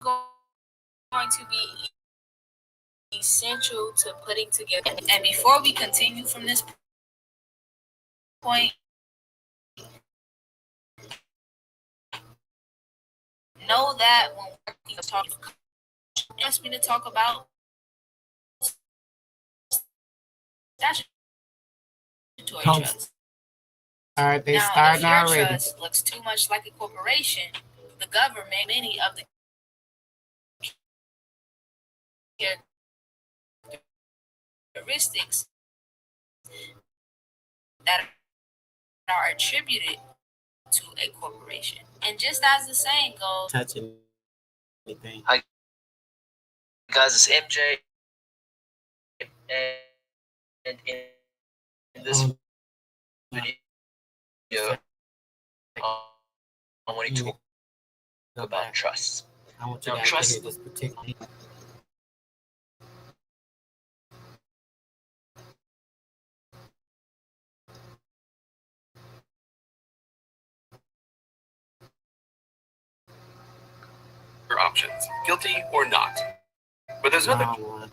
going to be essential to putting together. And before we continue from this point, know that when we're talking, ask me to talk about statutory trust. They Now, if starting your already. trust looks too much like a corporation, the government, many of the characteristics that are attributed to a corporation. And just as the saying goes, Touch anything. Hi guys, it's MJ, and in this video, I want to talk about trust. I want you Now, guys to trust hear this particular. Your options, guilty or not. But there's another. Wrong one.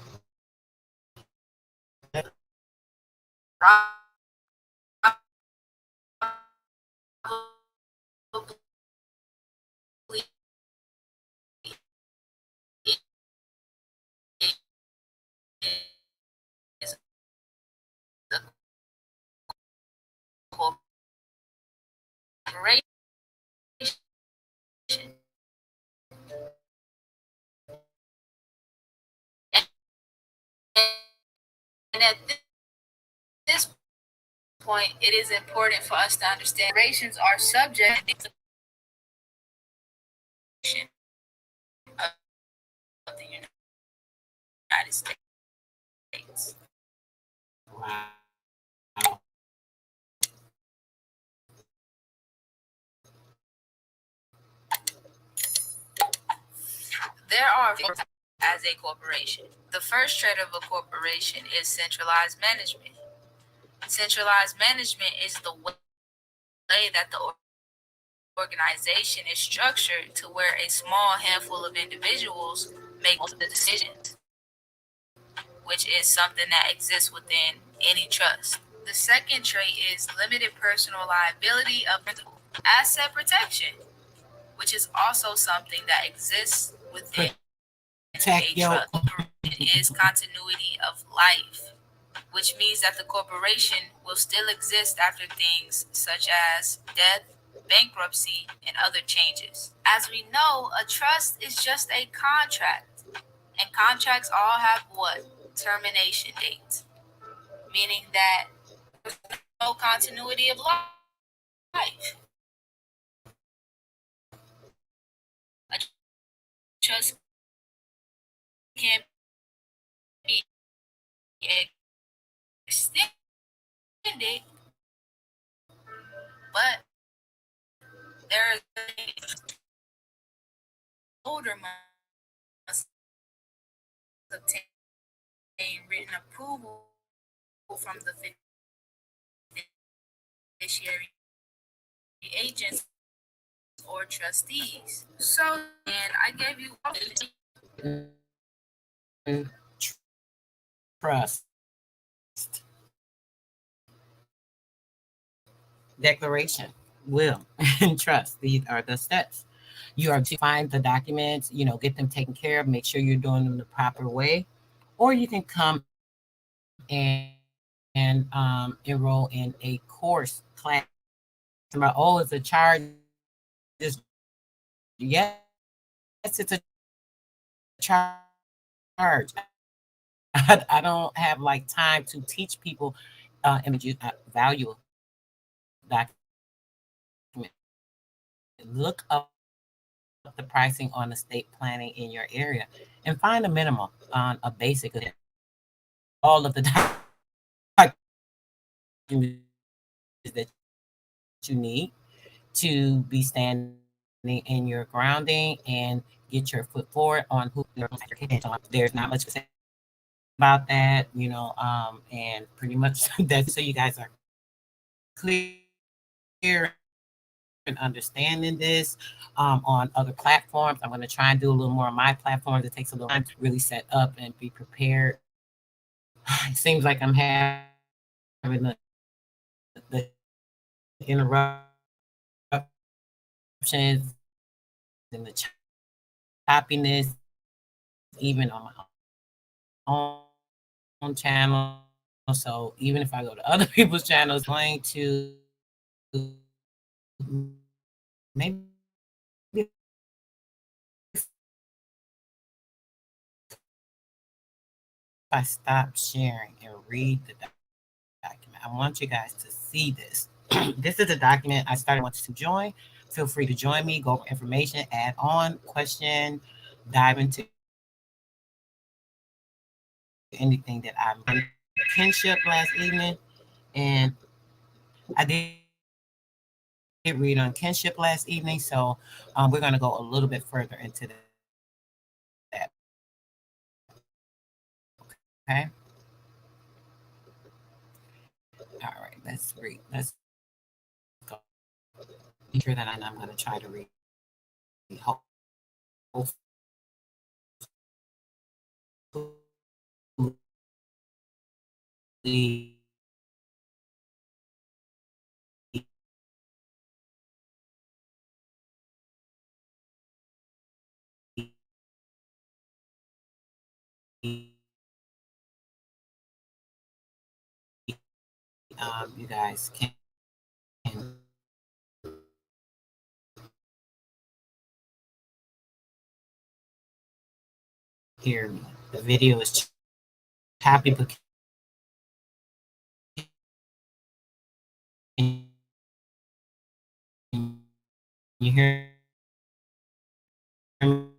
is a corporation. And at this point, it is important for us to understand corporations are subject to the of the United States. Wow. There are as a corporation. The first trait of a corporation is centralized management. Centralized management is the way that the organization is structured to where a small handful of individuals make most of the decisions, which is something that exists within any trust. The second trait is limited personal liability of principal. Asset protection, which is also something that exists within Protect a your. trust. It is continuity of life, which means that the corporation will still exist after things such as death, bankruptcy, and other changes. As we know, a trust is just a contract, and contracts all have what? Termination dates, meaning that there's no continuity of life. A trust can be extended, but there is older must obtain written approval from the fiduciary agents or trustees. So, and I gave you Trust. Declaration, will, and trust. These are the steps. You are to find the documents, get them taken care of, make sure you're doing them the proper way. Or you can come and enroll in a course class. About, oh, it's a charge. Yes, it's a charge. I don't have like time to teach people value document. Look up the pricing on estate planning in your area and find a minimum on a basic all of the that you need to be standing in your grounding and get your foot forward on who there's not much to say about that, and pretty much that's so you guys are clear and understanding this on other platforms. I'm going to try and do a little more on my platforms. It takes a little time to really set up and be prepared. It seems like I'm having the interruptions and the choppiness, even on my own channel. So even if I go to other people's channels, going to maybe if I stop sharing and read the document. I want you guys to see this. This is a document I started wanting to join. Feel free to join me, go over information, add on, question, dive into anything that I'm on kinship last evening. And I did read on kinship last evening. So we're going to go a little bit further into that. Okay. All right. Let's read. Let's go. Sure that I'm going to try to read. You guys can hear me. The video is choppy, but can you hear me?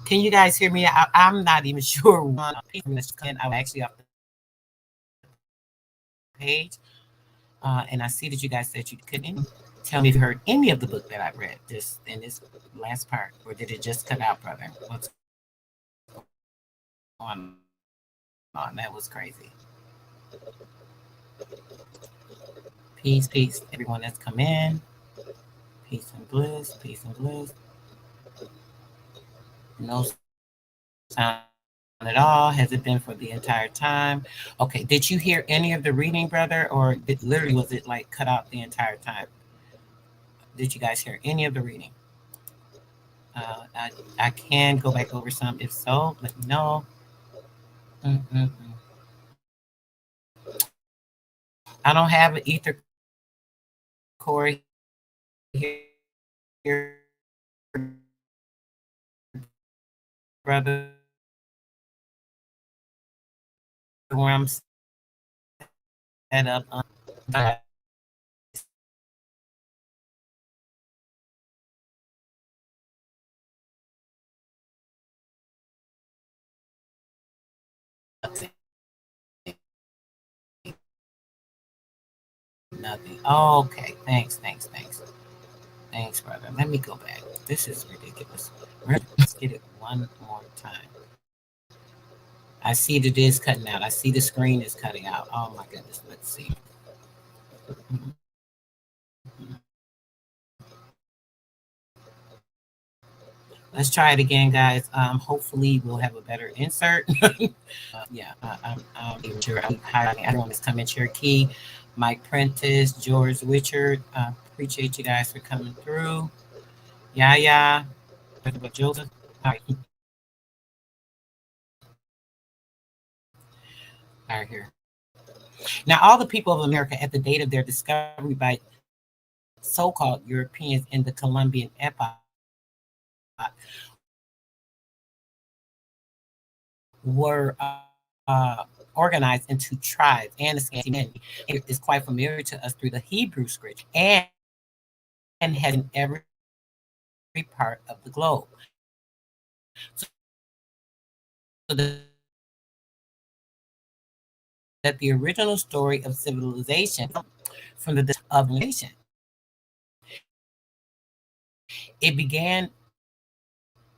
Can you guys hear me? I'm not even sure. I was actually off the page, and I see that you guys said you couldn't tell me if you heard any of the book that I read just in this last part, or did it just cut out, brother? What's going on? That was crazy. Peace, peace, everyone that's come in. Peace and bliss, peace and bliss. No sound at all. Has it been for the entire time? Okay. Did you hear any of the reading, brother, or literally was it like cut out the entire time? Did you guys hear any of the reading? I can go back over some. If so, let me know. I don't have an ether core here, brother. Where I'm set up. Nothing. Oh, okay. Thanks, brother. Let me go back. This is ridiculous. Let's get it one more time. I see that it is cutting out. I see the screen is cutting out. Oh my goodness. Let's see. Let's try it again, guys. Hopefully we'll have a better insert. I'm sure. Hi, everyone that's coming. Cherokee, Mike Prentice, George Richard. Appreciate you guys for coming through. Yeah. Joseph. All right, here. Now, all the people of America at the date of their discovery by so-called Europeans in the Columbian epoch were organized into tribes, and the Scandinavian is quite familiar to us through the Hebrew script and has in every part of the globe. So that the original story of civilization from the of nation. It began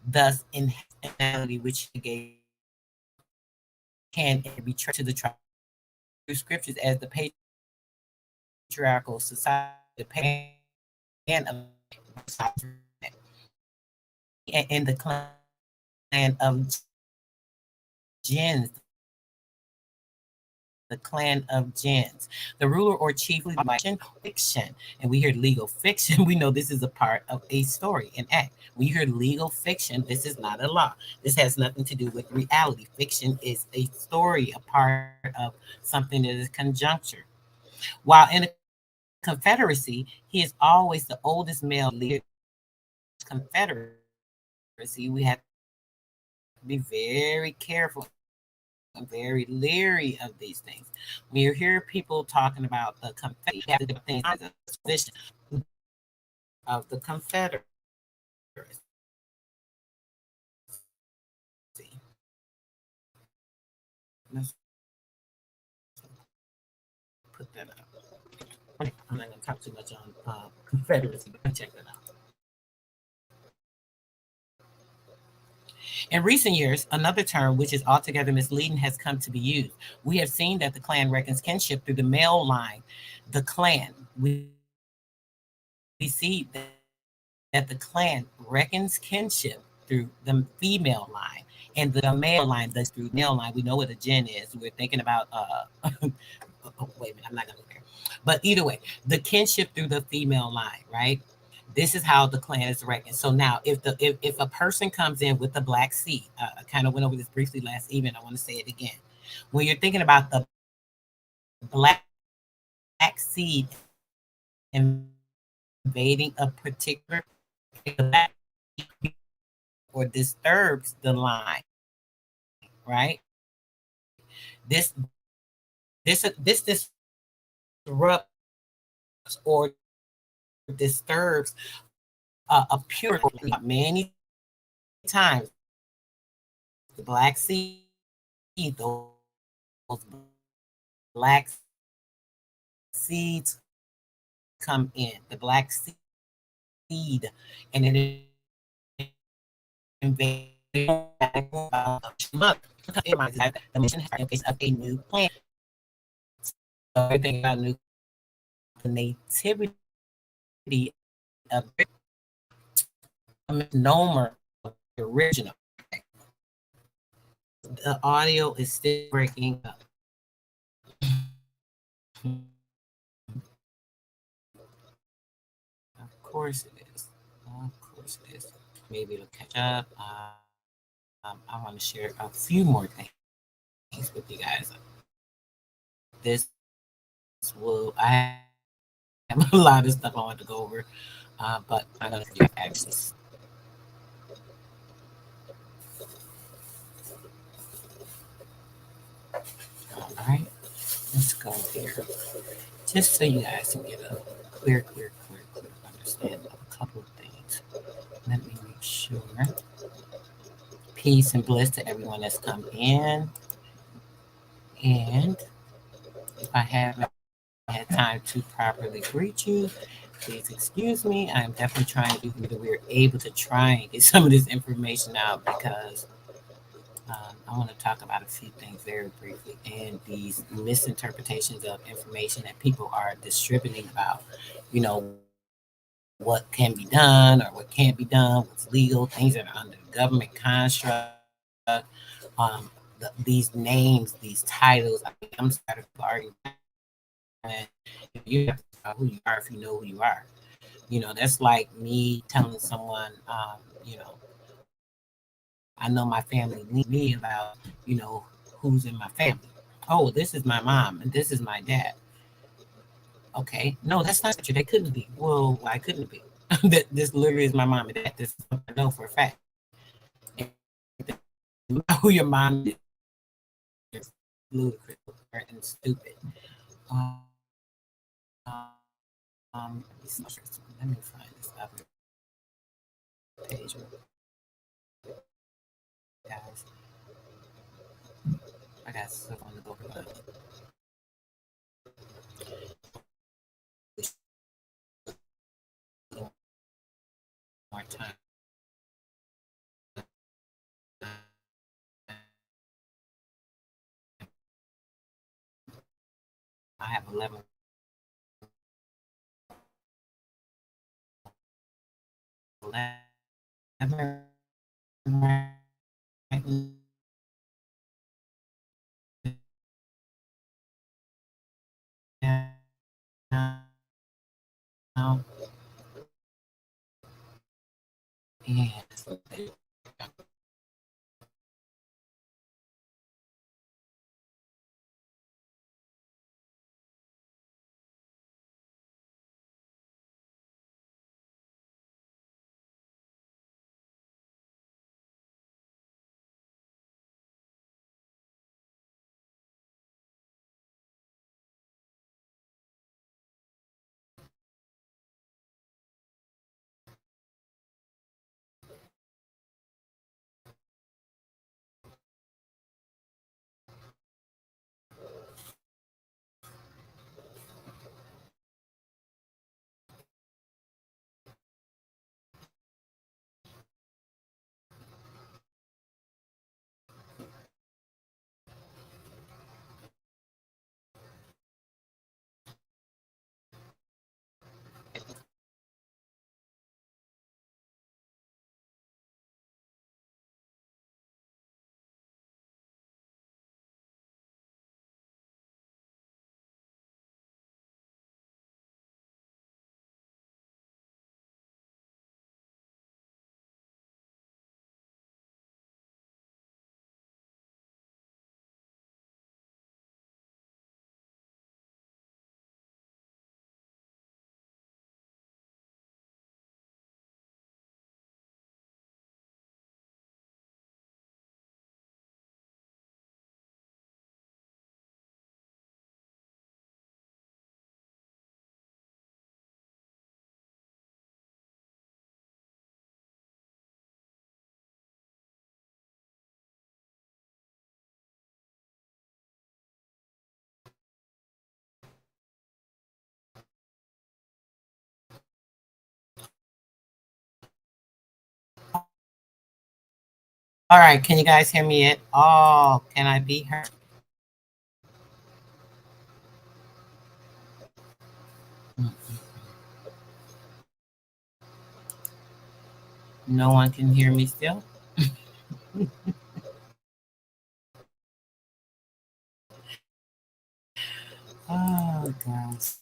thus in humanity, which can be traced to the tribe scriptures as the patriarchal society, and the clan of gens. The clan of gens, the ruler or chief fiction, and we hear legal fiction. We know this is a part of a story, an act. We hear legal fiction. This is not a law. This has nothing to do with reality. Fiction is a story, a part of something that is conjuncture. While in a confederacy, he is always the oldest male leader. Confederacy, we have to be very careful. I'm very leery of these things. When you hear people talking about the Confederacy, of the Confederacy. Let's put that up. I'm not going to talk too much on Confederacy, but check that out. In recent years, another term which is altogether misleading has come to be used. We have seen that the clan reckons kinship through the male line. The clan, we see that the clan reckons kinship through the female line, and the male line does through male line. We know what a gen is. We're thinking about oh, wait a minute, I'm not gonna go there. But either way, the kinship through the female line, right? This is how the clan is reckoned. So now, if a person comes in with the black seed, I kind of went over this briefly last evening. I want to say it again. When you're thinking about the black seed invading a particular or disturbs the line, right? This disrupts or disturbs a pure many times the black seed, those black seeds come in. The black seed, and it invades month. The mission has in case of a new plant. So everything about new the nativity of a misnomer of the original. The audio is still breaking up. Of course it is. Of course it is. Maybe it'll catch up. I want to share a few more things with you guys. This will, I have a lot of stuff I want to go over, but I'm going to do access. All right, let's go here. Just so you guys can get a clear understanding of a couple of things. Let me make sure. Peace and bliss to everyone that's come in. And if I haven't had time to properly greet you, please excuse me. I'm definitely trying to do that we're able to try and get some of this information out because I want to talk about a few things very briefly and these misinterpretations of information that people are distributing about, you know, what can be done or what can't be done, what's legal, things that are under government construct. These names, these titles. I mean, I'm starting to argue. You have to know who you are if you know who you are. You know, that's like me telling someone, you know, I know my family need me about, you know, who's in my family. Oh, this is my mom and this is my dad. Okay, no, that's not true. They couldn't be. Well, why couldn't it be? That this literally is my mom and dad. This is what I know for a fact. Who your mom is ludicrous and stupid. Let me find this other page, guys. I got stuff on the book. More time. I have 11. Now, and All right, can you guys hear me at all? Can I be heard? No one can hear me still? Oh, gosh.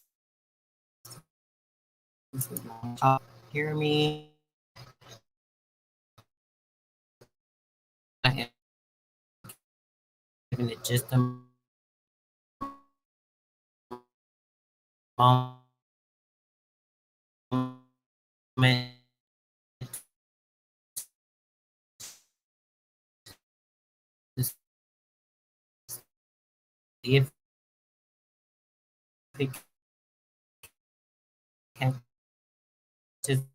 This is long. Hear me? I have given it just a moment to see if it catches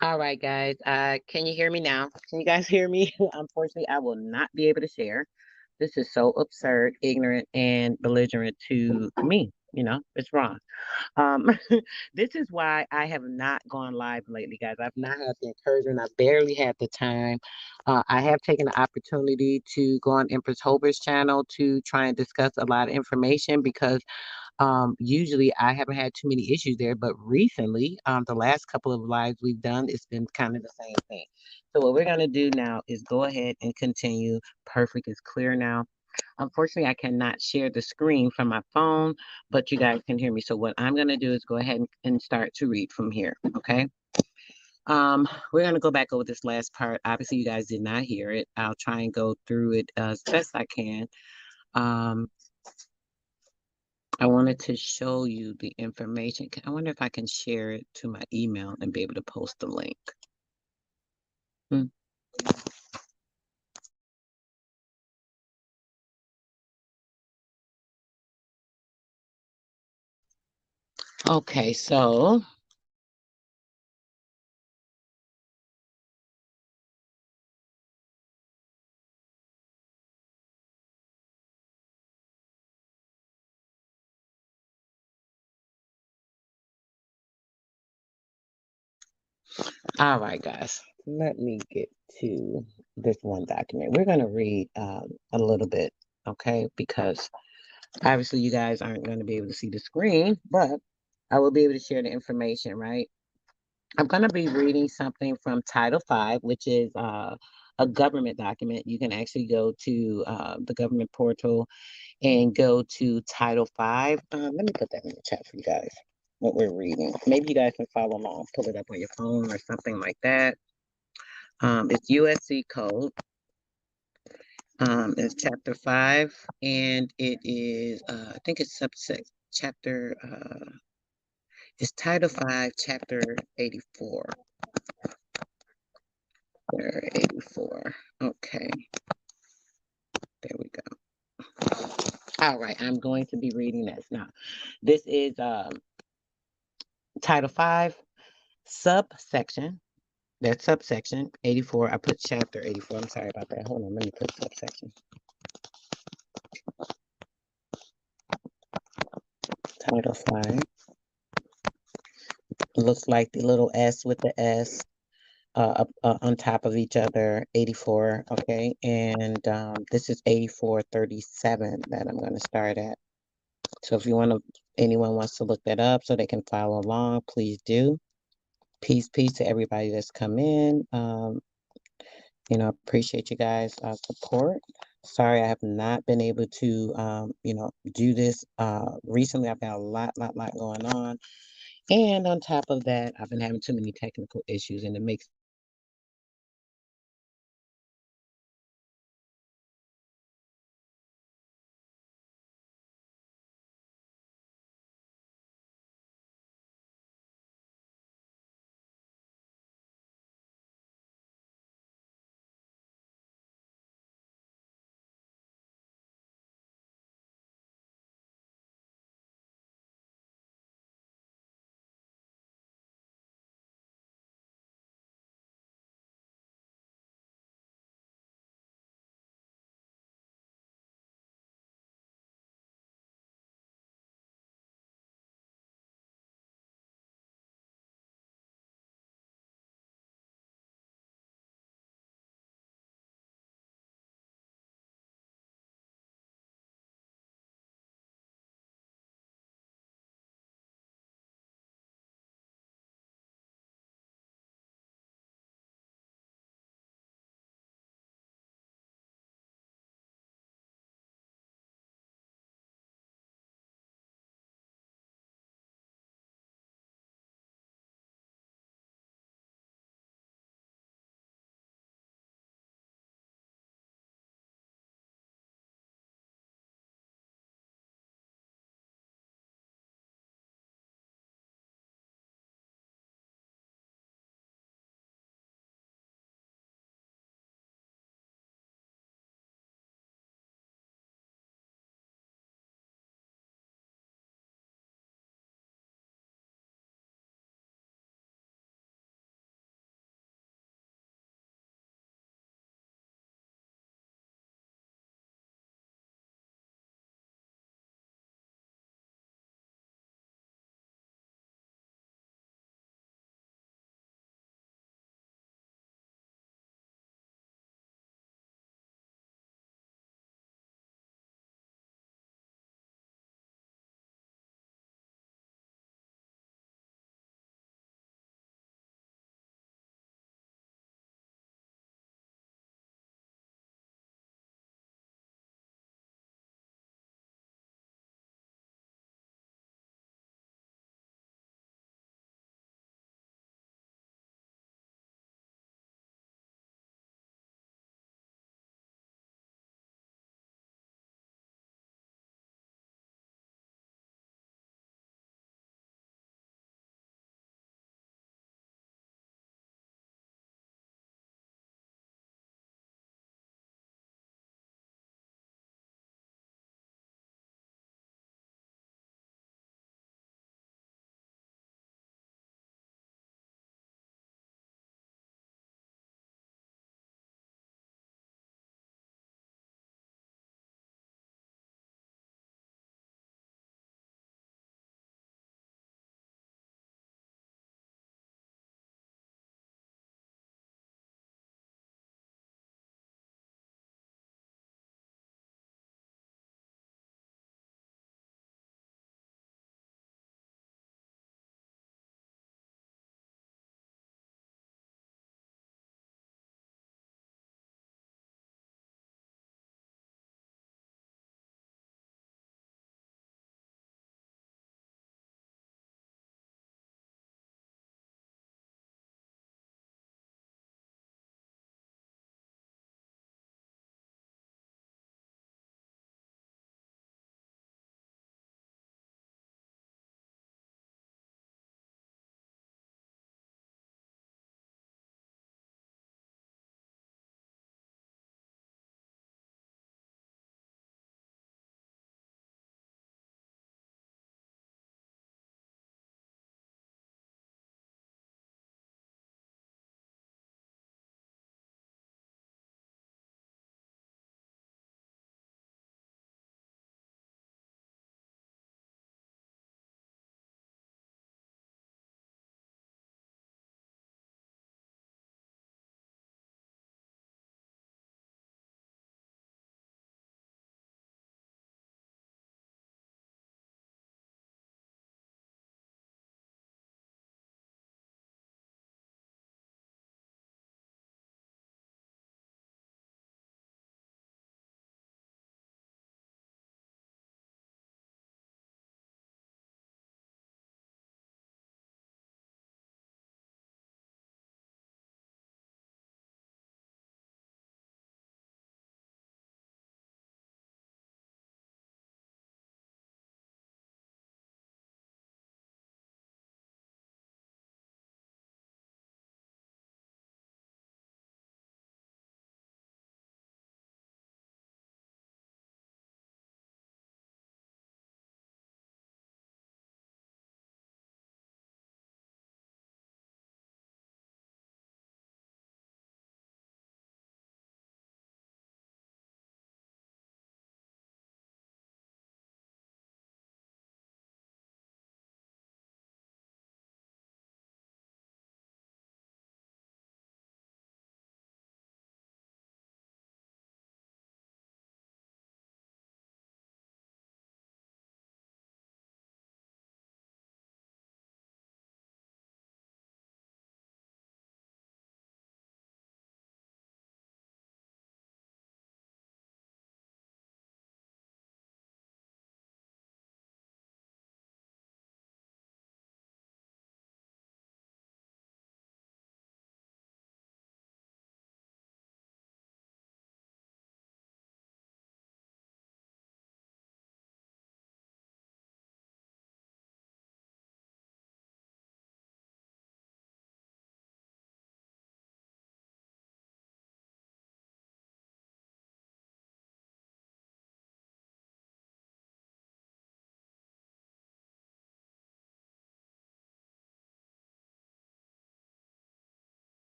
All right, guys. Can you hear me now? Can you guys hear me? Unfortunately, I will not be able to share. This is so absurd, ignorant, and belligerent to me. It's wrong. Um, this is why I have not gone live lately, guys. I've not had the encouragement. I barely had the time. I have taken the opportunity to go on Empress Holbert's channel to try and discuss a lot of information because usually I haven't had too many issues there, but recently, the last couple of lives we've done, it's been kind of the same thing. So what we're gonna do now is go ahead and continue. Perfect is clear now. Unfortunately, I cannot share the screen from my phone, but you guys can hear me. So what I'm gonna do is go ahead and start to read from here. Okay. We're gonna go back over this last part. Obviously, you guys did not hear it. I'll try and go through it as best I can. Um, I wanted to show you the information. I wonder if I can share it to my email and be able to post the link. Hmm. Okay, so all right, guys. Let me get to this one document. We're gonna read a little bit, okay? Because obviously you guys aren't going to be able to see the screen, but I will be able to share the information, right? I'm going to be reading something from Title V, which is a government document. You can actually go to the government portal and go to Title V. Let me put that in the chat for you guys, what we're reading. Maybe you guys can follow along, pull it up on your phone or something like that. It's USC code. It's chapter 5, and it is, I think it's subset chapter, it's Title 5, chapter 84. Chapter 84. Okay, there we go. All right, I'm going to be reading this now. This is Title 5, subsection that subsection 84. I put chapter 84. I'm sorry about that. Hold on, let me put subsection. Title 5. Looks like the little S with the S on top of each other, 84. Okay, and this is 8437 that I'm going to start at. So if you want to, anyone wants to look that up so they can follow along, please do. Peace to everybody that's come in. Appreciate you guys' support. Sorry, I have not been able to, do this. Recently, I've got a lot going on. And on top of that, I've been having too many technical issues, and it makes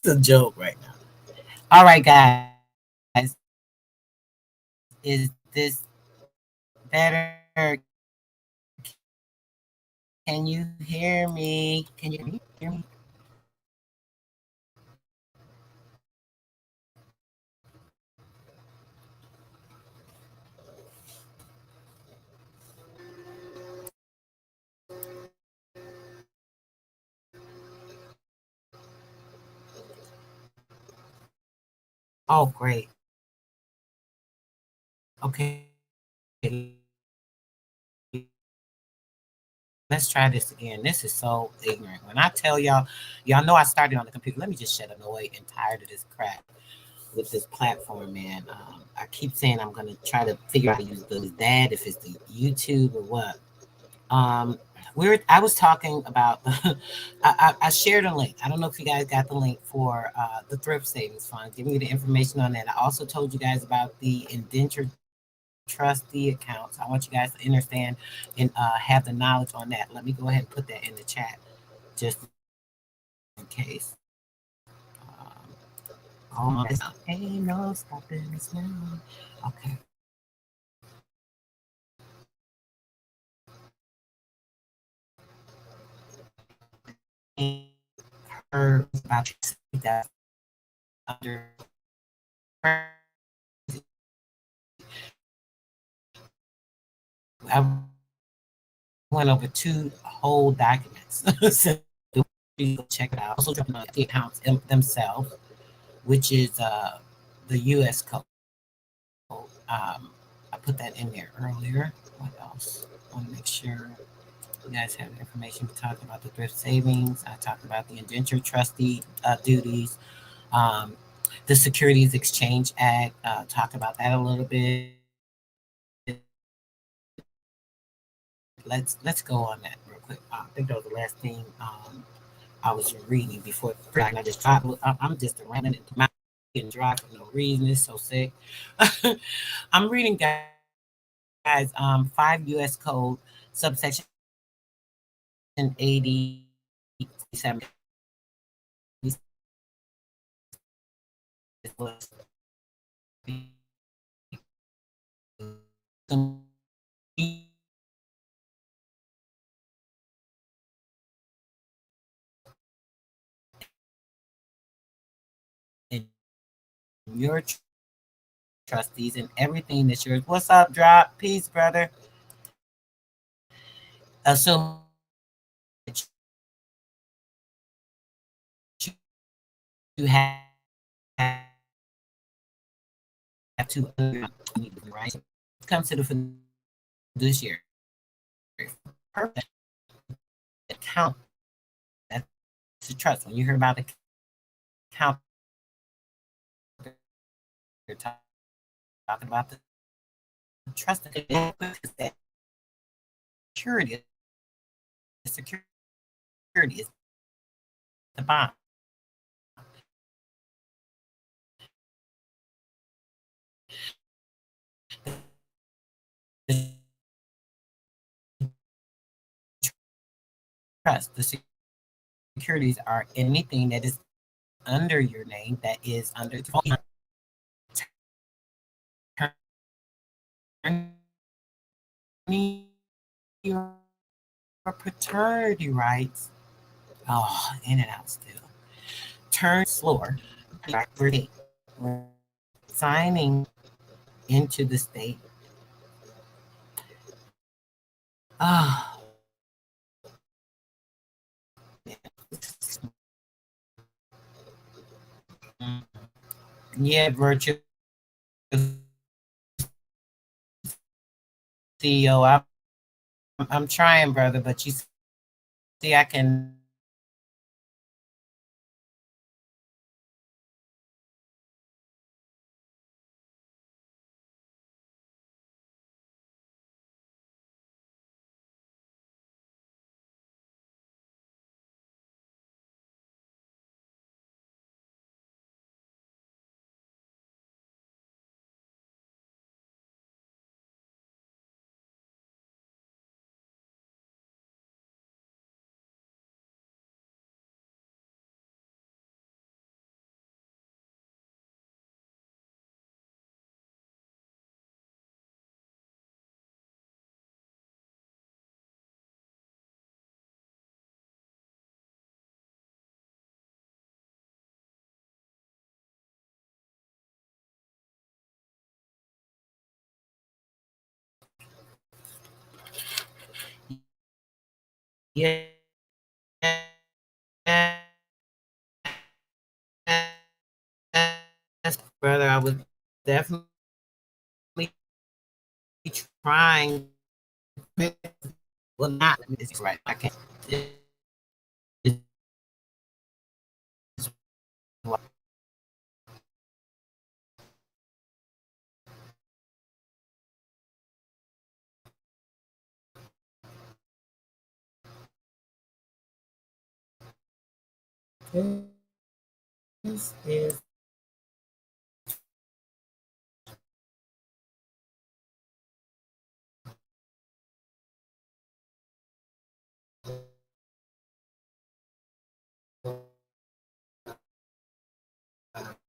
a joke right now. All right, guys. Is this better? Can you hear me? Can you hear me? Oh, great. Okay. Let's try this again. This is so ignorant. When I tell y'all know I started on the computer. Let me just shut up. Annoyed and tired of this crap with this platform, man. I keep saying I'm gonna try to figure out how to use that, if it's the YouTube or what. Um, I was talking about I shared a link. I don't know if you guys got the link for the thrift savings fund, giving you the information on that. I also told you guys about the indentured trustee accounts. I want you guys to understand and have the knowledge on that. Let me go ahead and put that in the chat just in case. Um, oh, ain't no stopping us now. Okay. Heard about that under I went over two whole documents. So you go check it out. Also, dropping on the accounts themselves, which is the U.S. code. I put that in there earlier. What else? I want to make sure you guys have the information. We talked about the thrift savings. I talked about the indentured trustee duties. Um, the Securities Exchange Act. Talked about that a little bit. Let's go on that real quick. I think that was the last thing I was reading before. I just tried. I'm just running into my getting dry for no reason. It's so sick. I'm reading, guys. 5 U.S. Code subsection 80. Your trustees and everything that's yours. What's up, Drop? Peace, brother. Assume you have to, right? Comes to the fiduciary purpose account. That's the trust. When you hear about the account, you're talking about the trust. That security, the security is the bond. The trust, the securities are anything that is under your name that is under your paternity rights. Oh, in and out still. Turn slower. Signing into the state. Ah, yeah, virtual CEO. I'm trying, brother, but you see, I can brother. I was definitely trying. Well, not it's right. I can't. It's this is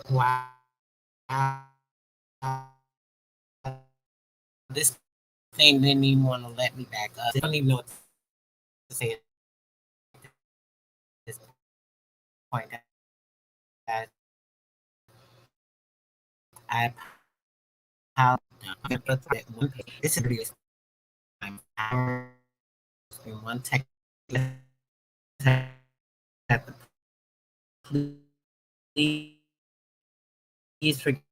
wow. This thing didn't even want to let me back up. I don't even know what to say at this point. Guys. I apologize. This is really time. In one tech. Please forgive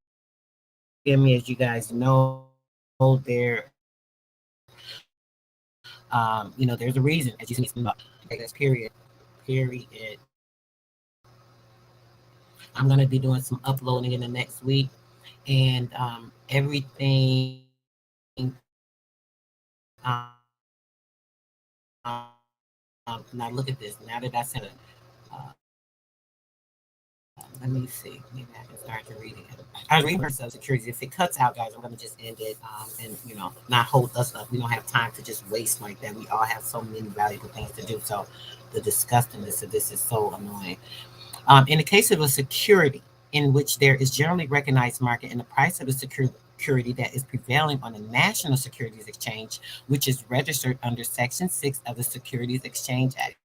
me, as you guys know, there. There's a reason, as you see, this period. I'm gonna be doing some uploading in the next week, and everything. Um, now look at this. Now that I said it, uh, let me see. Maybe I can start to read it. I was reading for Social Security. If it cuts out, guys, I'm gonna just end it, and not hold us up. We don't have time to just waste like that. We all have so many valuable things to do. So the disgustingness of this is so annoying. In the case of a security in which there is generally recognized market and the price of the security that is prevailing on the National Securities Exchange, which is registered under Section 6 of the Securities Exchange Act.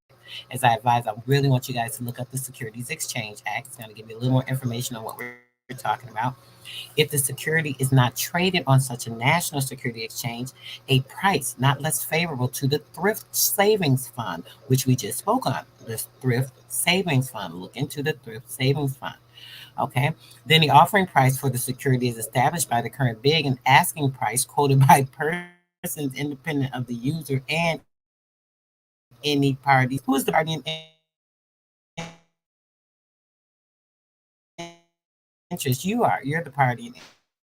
As I advise, I really want you guys to look up the Securities Exchange Act. It's going to give you a little more information on what we're talking about. If the security is not traded on such a national security exchange, a price not less favorable to the thrift savings fund, which we just spoke on, this thrift savings fund. Look into the thrift savings fund. Okay. Then the offering price for the security is established by the current bid and asking price quoted by persons independent of the user and any party. Who is the party in interest? You're the party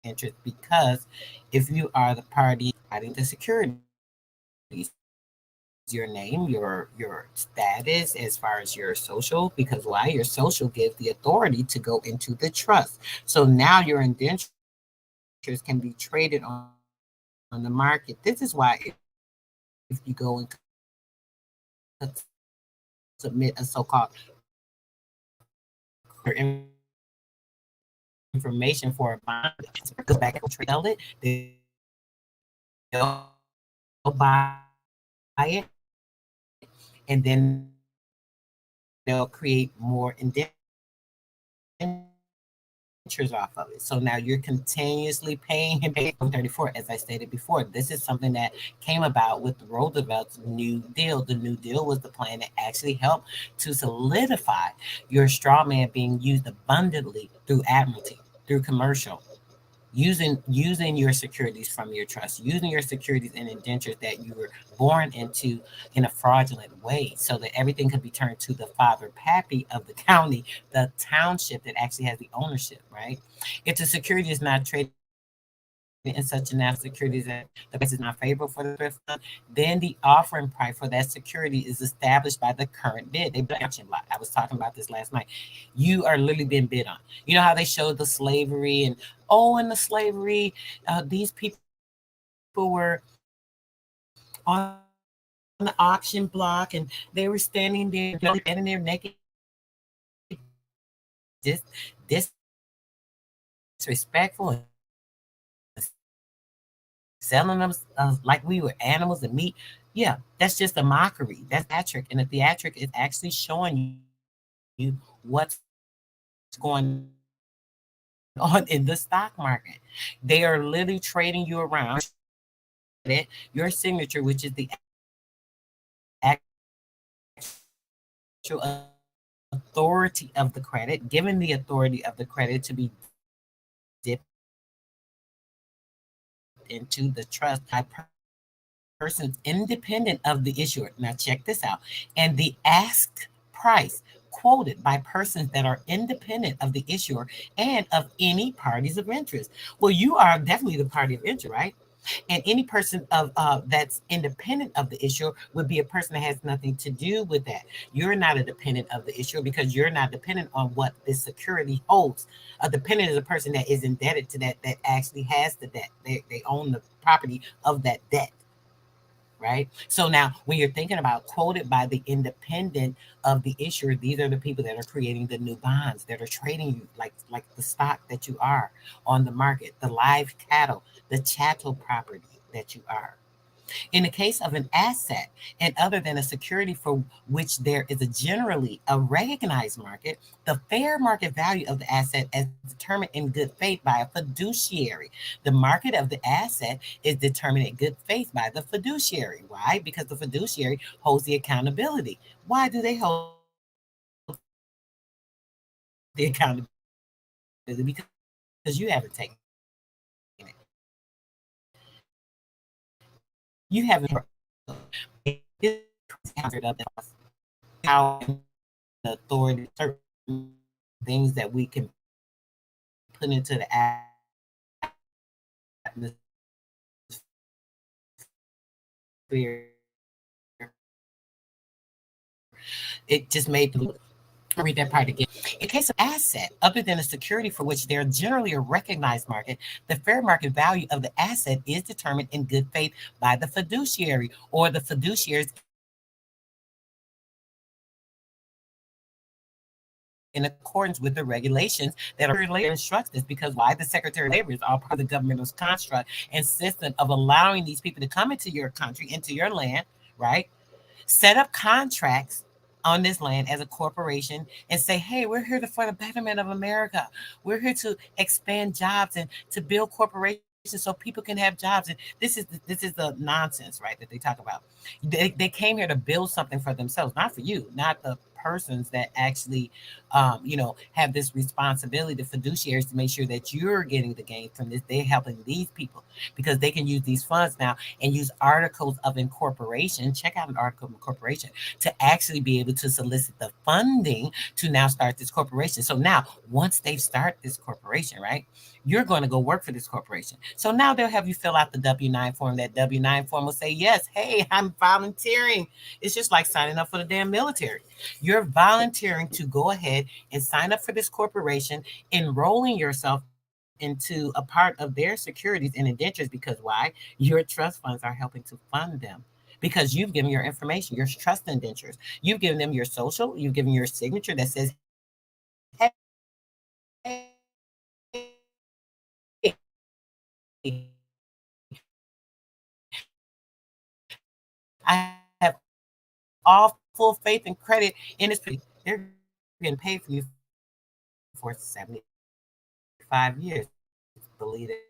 in interest, because if you are the party providing the securities, your name, your status as far as your social, because why? Your social gives the authority to go into the trust. So now your indentures can be traded on the market. This is why if you go and submit a so-called information for a bond, go back and sell it, they'll buy it, and then they'll create more indentures off of it. So now you're continuously paying him 34, as I stated before. This is something that came about with Roosevelt's New Deal. The New Deal was the plan that actually helped to solidify your straw man being used abundantly through admiralty, through commercial, using your securities from your trust, using your securities and indentures that you were born into in a fraudulent way, so that everything could be turned to the father pappy of the county, the township that actually has the ownership, right? If the security is not traded in such a national securities that the price is not favorable for the thrift fund, then the offering price for that security is established by the current bid. They bid auction block. I was talking about this last night. You are literally being bid on. You know how they showed the slavery and in the slavery, these people were on the auction block and they were standing there naked, disrespectful, selling them like we were animals and meat. Yeah, that's just a mockery. That's theatric. And the theatric is actually showing you what's going on in the stock market. They are literally trading you around your signature, which is the actual authority of the credit, given the authority of the credit to be dipped into the trust by persons independent of the issuer. Now check this out. And the ask price quoted by persons that are independent of the issuer and of any parties of interest. Well, you are definitely the party of interest, right? And any person of that's independent of the issuer would be a person that has nothing to do with that. You're not a dependent of the issuer because you're not dependent on what this security holds. A dependent is a person that is indebted to that actually has the debt. They own the property of that debt. Right? So now when you're thinking about quoted by the independent of the issuer, these are the people that are creating the new bonds, that are trading you like the stock that you are on the market, the live cattle, the chattel property that you are. In the case of an asset and other than a security for which there is generally a recognized market, the fair market value of the asset is determined in good faith by a fiduciary. The market of the asset is determined in good faith by the fiduciary. Why? Because the fiduciary holds the accountability. Why do they hold the accountability? Because you haven't taken it. You haven't how the authority, certain things that we can put into the atmosphere. It just made the read that part again. In case of asset, other than a security for which there is generally a recognized market, the fair market value of the asset is determined in good faith by the fiduciary or the fiduciaries in accordance with the regulations that are later instruct this. Because why? The Secretary of Labor is all part of the governmental construct and system of allowing these people to come into your country, into your land, right? Set up contracts on this land as a corporation and say, hey, we're here for the betterment of America. We're here to expand jobs and to build corporations so people can have jobs. And this is the nonsense, right, that they talk about. They came here to build something for themselves, not for you, not the persons that actually have this responsibility, the fiduciaries, to make sure that you're getting the gain from this. They're helping these people because they can use these funds now and use articles of incorporation. Check out an article of incorporation to actually be able to solicit the funding to now start this corporation. So now, once they start this corporation, right, you're going to go work for this corporation. So now they'll have you fill out the W-9 form. That W-9 form will say, yes, hey, I'm volunteering. It's just like signing up for the damn military. You're volunteering to go ahead and sign up for this corporation, enrolling yourself into a part of their securities and indentures. Because why? Your trust funds are helping to fund them. Because you've given your information, your trust indentures. You've given them your social. You've given your signature that says, hey, I have all full faith and credit in this. They're getting paid for you for 75 years. Believe it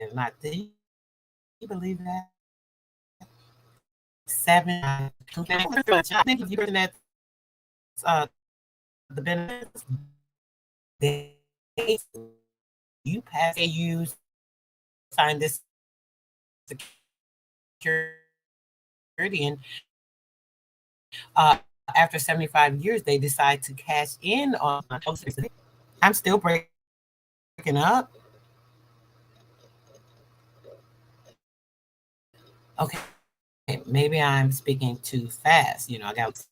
or not. Do you believe that? 7. I think if you're in that the benefits, they you pass, you sign this security, and after 75 years, they decide to cash in on. I'm still breaking up. Okay, maybe I'm speaking too fast. I got.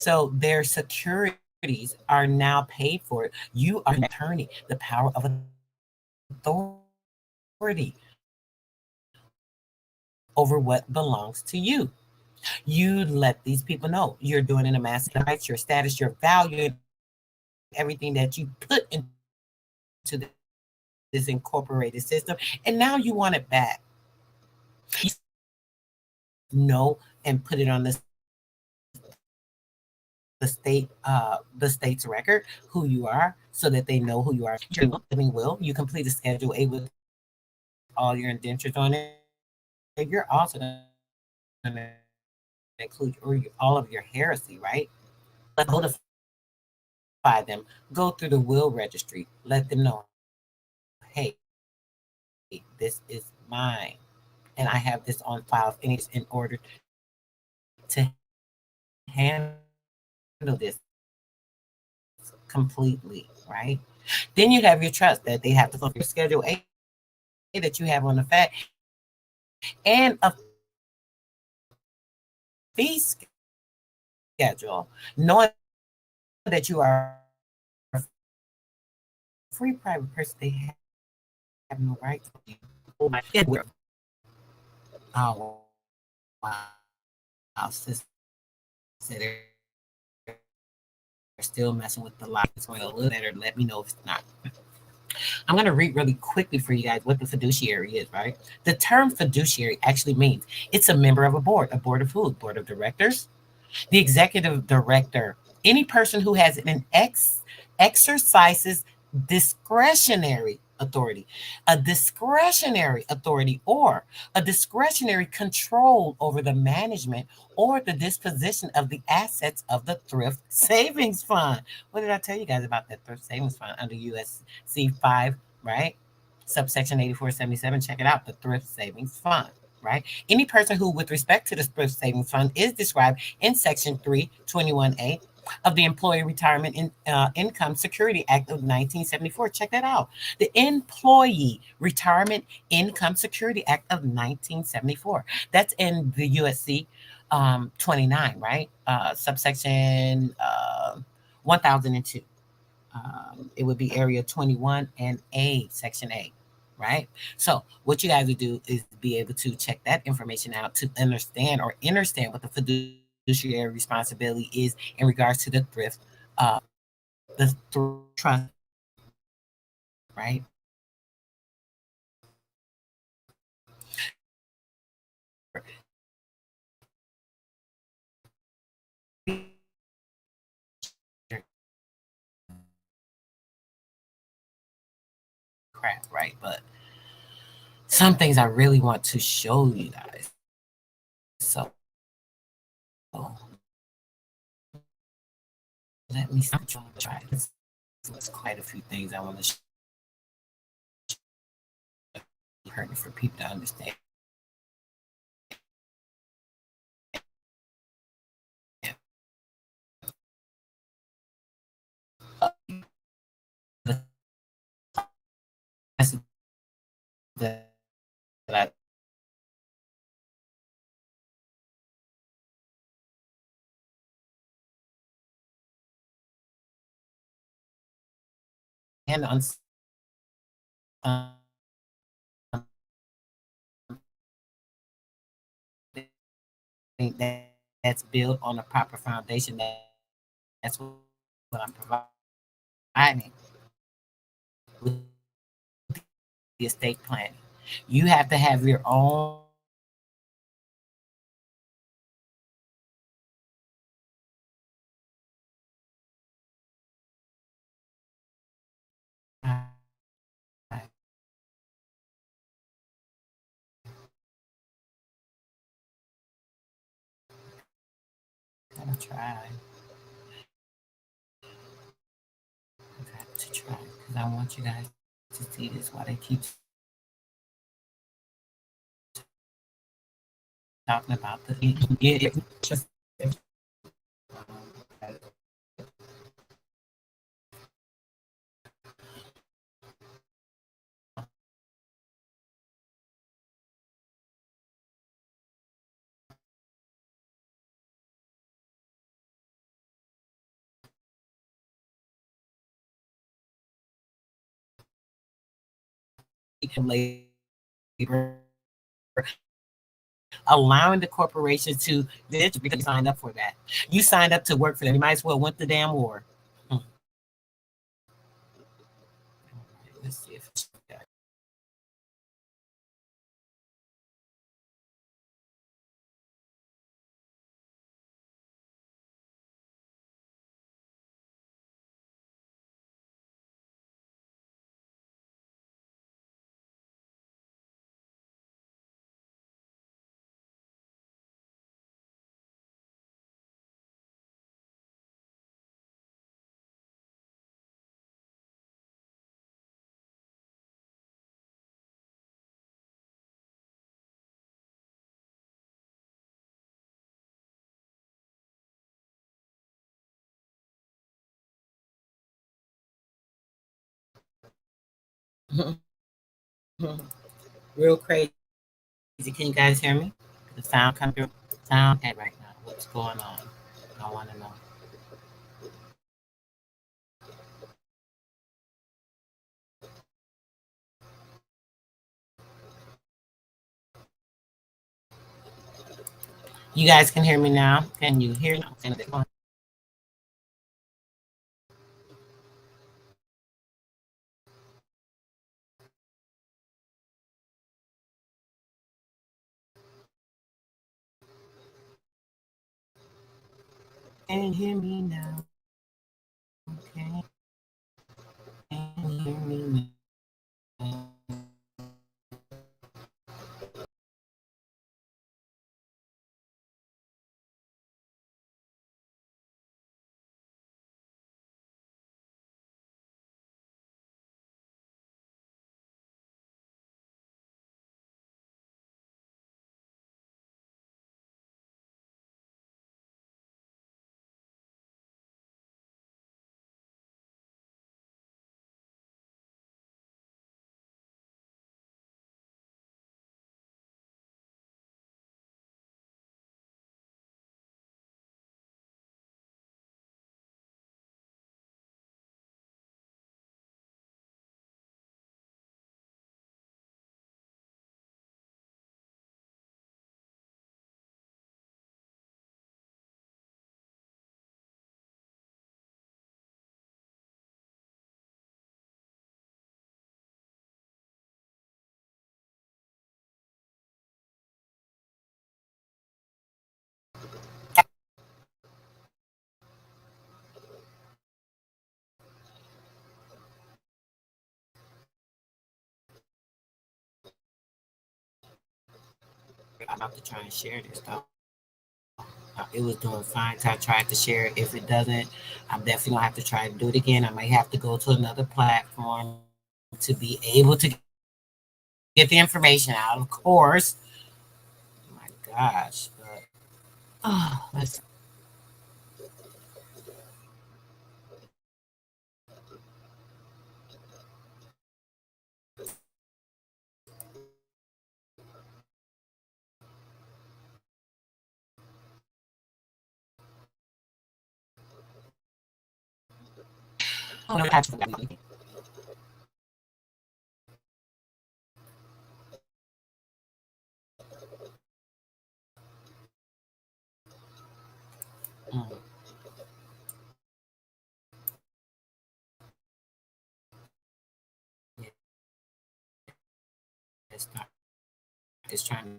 So their securities are now paid for. You are an attorney, the power of authority over what belongs to you. You let these people know you're doing an amassing rights, your status, your value, everything that you put into this incorporated system, and now you want it back. And put it on the state's record who you are, so that they know who you are. Your living will. You complete a Schedule A with all your indentures on it. You're also going to include all of your heresy, right? Let's notify them. Go through the will registry. Let them know, hey, this is mine, and I have this on file in order to handle this completely, right? Then you have your trust that they have to look your Schedule A that you have on the fact, and a fee schedule, knowing that you are a free private person. They have no rights to you. Oh my God. Oh, wow. Sister said they're still messing with the light. It's going a little better. Let me know if it's not. I'm going to read really quickly for you guys what the fiduciary is, right? The term fiduciary actually means it's a member of a board of who? Board of directors, the executive director, any person who has an exercises discretionary authority, a discretionary authority, or a discretionary control over the management or the disposition of the assets of the thrift savings fund. What did I tell you guys about that thrift savings fund under USC 5, right? Subsection 8477. Check it out, the thrift savings fund. Right? Any person who, with respect to the thrift savings fund, is described in Section 321A of the Employee Retirement Income Security Act of 1974. Check that out. The Employee Retirement Income Security Act of 1974. That's in the USC 29, right? Subsection 1002. It would be area 21 and A, section A, right? So what you guys would do is be able to check that information out to understand what the fiduciary responsibility is in regards to the thrift trust, right? Crap, right? But some things I really want to show you guys. let me try this. There's quite a few things I want to show for people to understand. That I and on that's built on a proper foundation. That's what I'm providing with the estate planning. You have to have your own I'm gonna try. I got to try because I want you guys to see this while they keep talking about the just labor, allowing the corporation to this because you signed up for that. You signed up to work for them. You might as well went the damn war. Let's see if it's okay. Real crazy. Can you guys hear me? The sound come through. Sound okay right now. What's going on? I want to know. You guys can hear me now. Can you hear me? Can you hear me now? Okay. Can you hear me now? I'm about to try and share this stuff. It was doing fine, so I tried to share it. If it doesn't, I'm definitely gonna have to try to do it again. I might have to go to another platform to be able to get the information out, of course. My gosh, but let's. Oh, no, mm, yeah, it's trying to.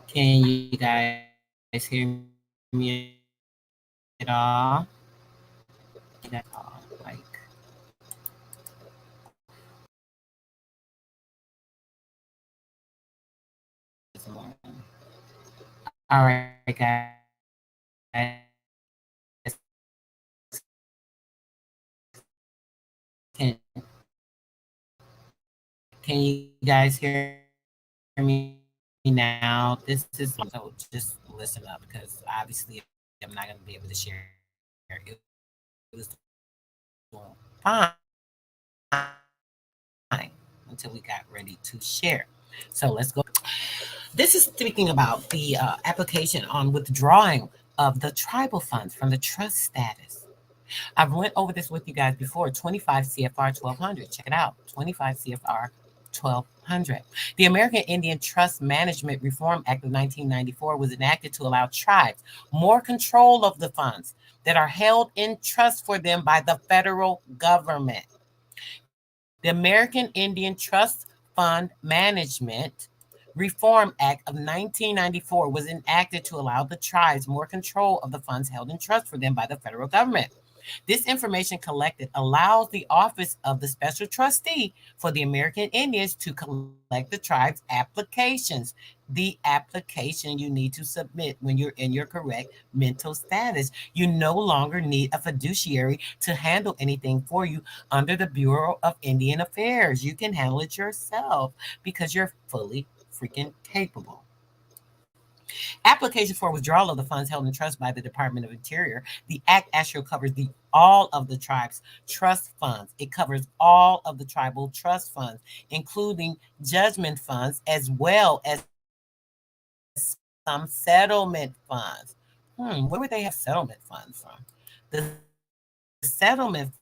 Can you guys hear me at all? Like, all right, guys. Can can you guys hear me now? This is so just listen up because obviously I'm not gonna be able to share. It was fine until we got ready to share. So let's go. This is speaking about the application on withdrawing of the tribal funds from the trust status. I've went over this with you guys before. 25 CFR 1200. Check it out. 25 CFR 1200. The American Indian Trust Management Reform Act of 1994 was enacted to allow tribes more control of the funds that are held in trust for them by the federal government. The American Indian Trust Fund Management Reform Act of 1994 was enacted to allow the tribes more control of the funds held in trust for them by the federal government. This information collected allows the Office of the Special Trustee for the American Indians to collect the tribe's applications. The application you need to submit when you're in your correct mental status. You no longer need a fiduciary to handle anything for you under the Bureau of Indian Affairs. You can handle it yourself because you're fully freaking capable. Application for withdrawal of the funds held in trust by the Department of Interior. The act actually covers all of the tribe's trust funds. It covers all of the tribal trust funds, including judgment funds as well as some settlement funds. Where would they have settlement funds from? The settlement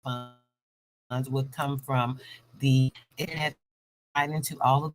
funds would come from it had tied into all of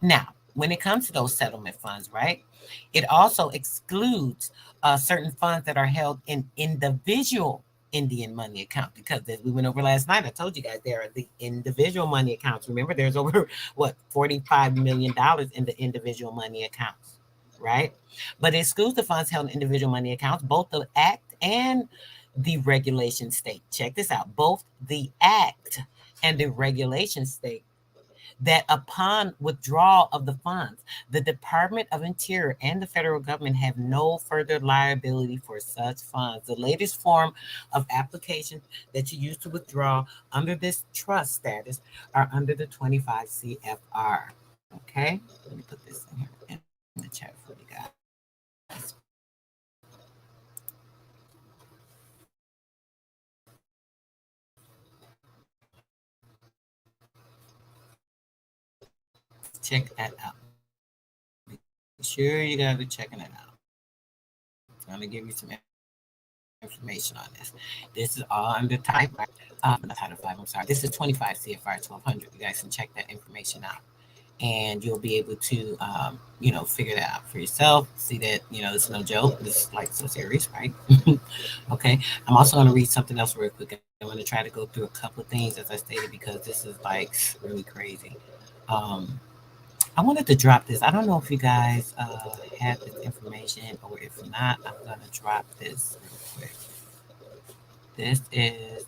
now, when it comes to those settlement funds, right? It also excludes certain funds that are held in individual Indian money account because as we went over last night, I told you guys there are the individual money accounts. Remember, there's over what $45 million in the individual money accounts, right? But it excludes the funds held in individual money accounts, both the act and the regulation state. Check this out: both the act and the regulation state that upon withdrawal of the funds, the Department of Interior and the federal government have no further liability for such funds. The latest form of application that you use to withdraw under this trust status are under the 25 CFR. Okay, let me put this in here in the chat for you guys. Check that out. Be sure you gotta be checking it out. I'm gonna give you some information on this. This is all under Title 5. Not Title 5. I'm sorry. This is 25 CFR 1200. You guys can check that information out, and you'll be able to, figure that out for yourself. See that it's no joke. This is like so serious, right? Okay. I'm also gonna read something else real quick. I'm gonna try to go through a couple of things as I stated because this is like really crazy. I wanted to drop this. I don't know if you guys have this information, or if not, I'm gonna drop this real quick. This is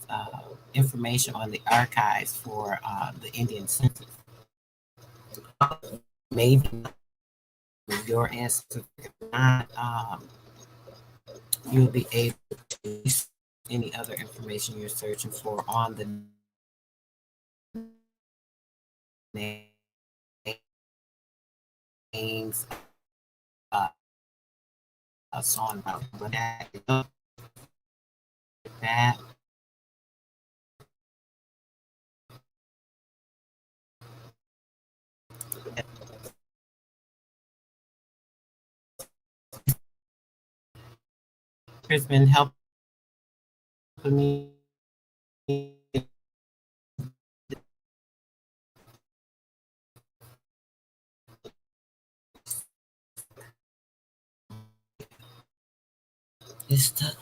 information on the archives for the Indian census. Maybe your answer, if not, you'll be able to use any other information you're searching for on the names, so on about that. Has been helping me is stuck.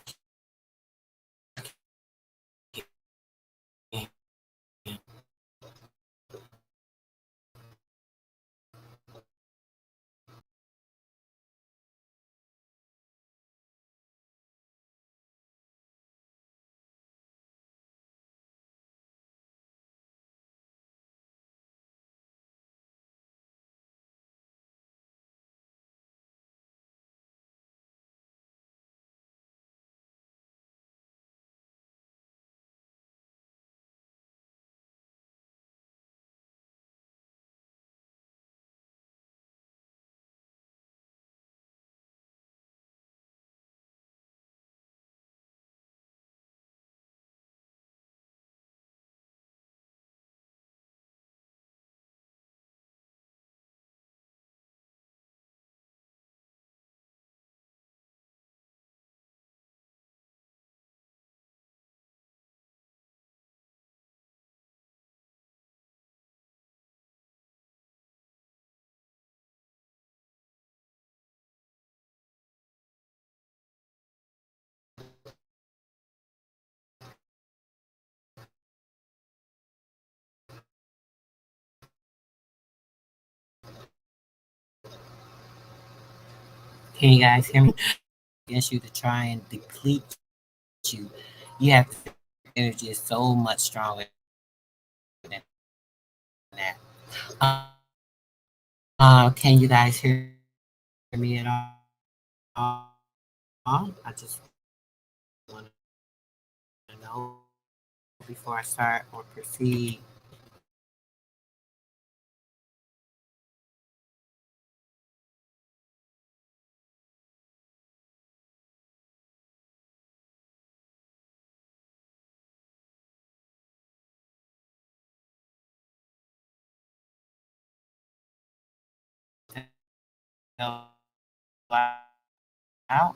Can you guys hear me? Against you to try and deplete you. You have to, energy is so much stronger than that. Can you guys hear me at all? I just want to know before I start or proceed. Out.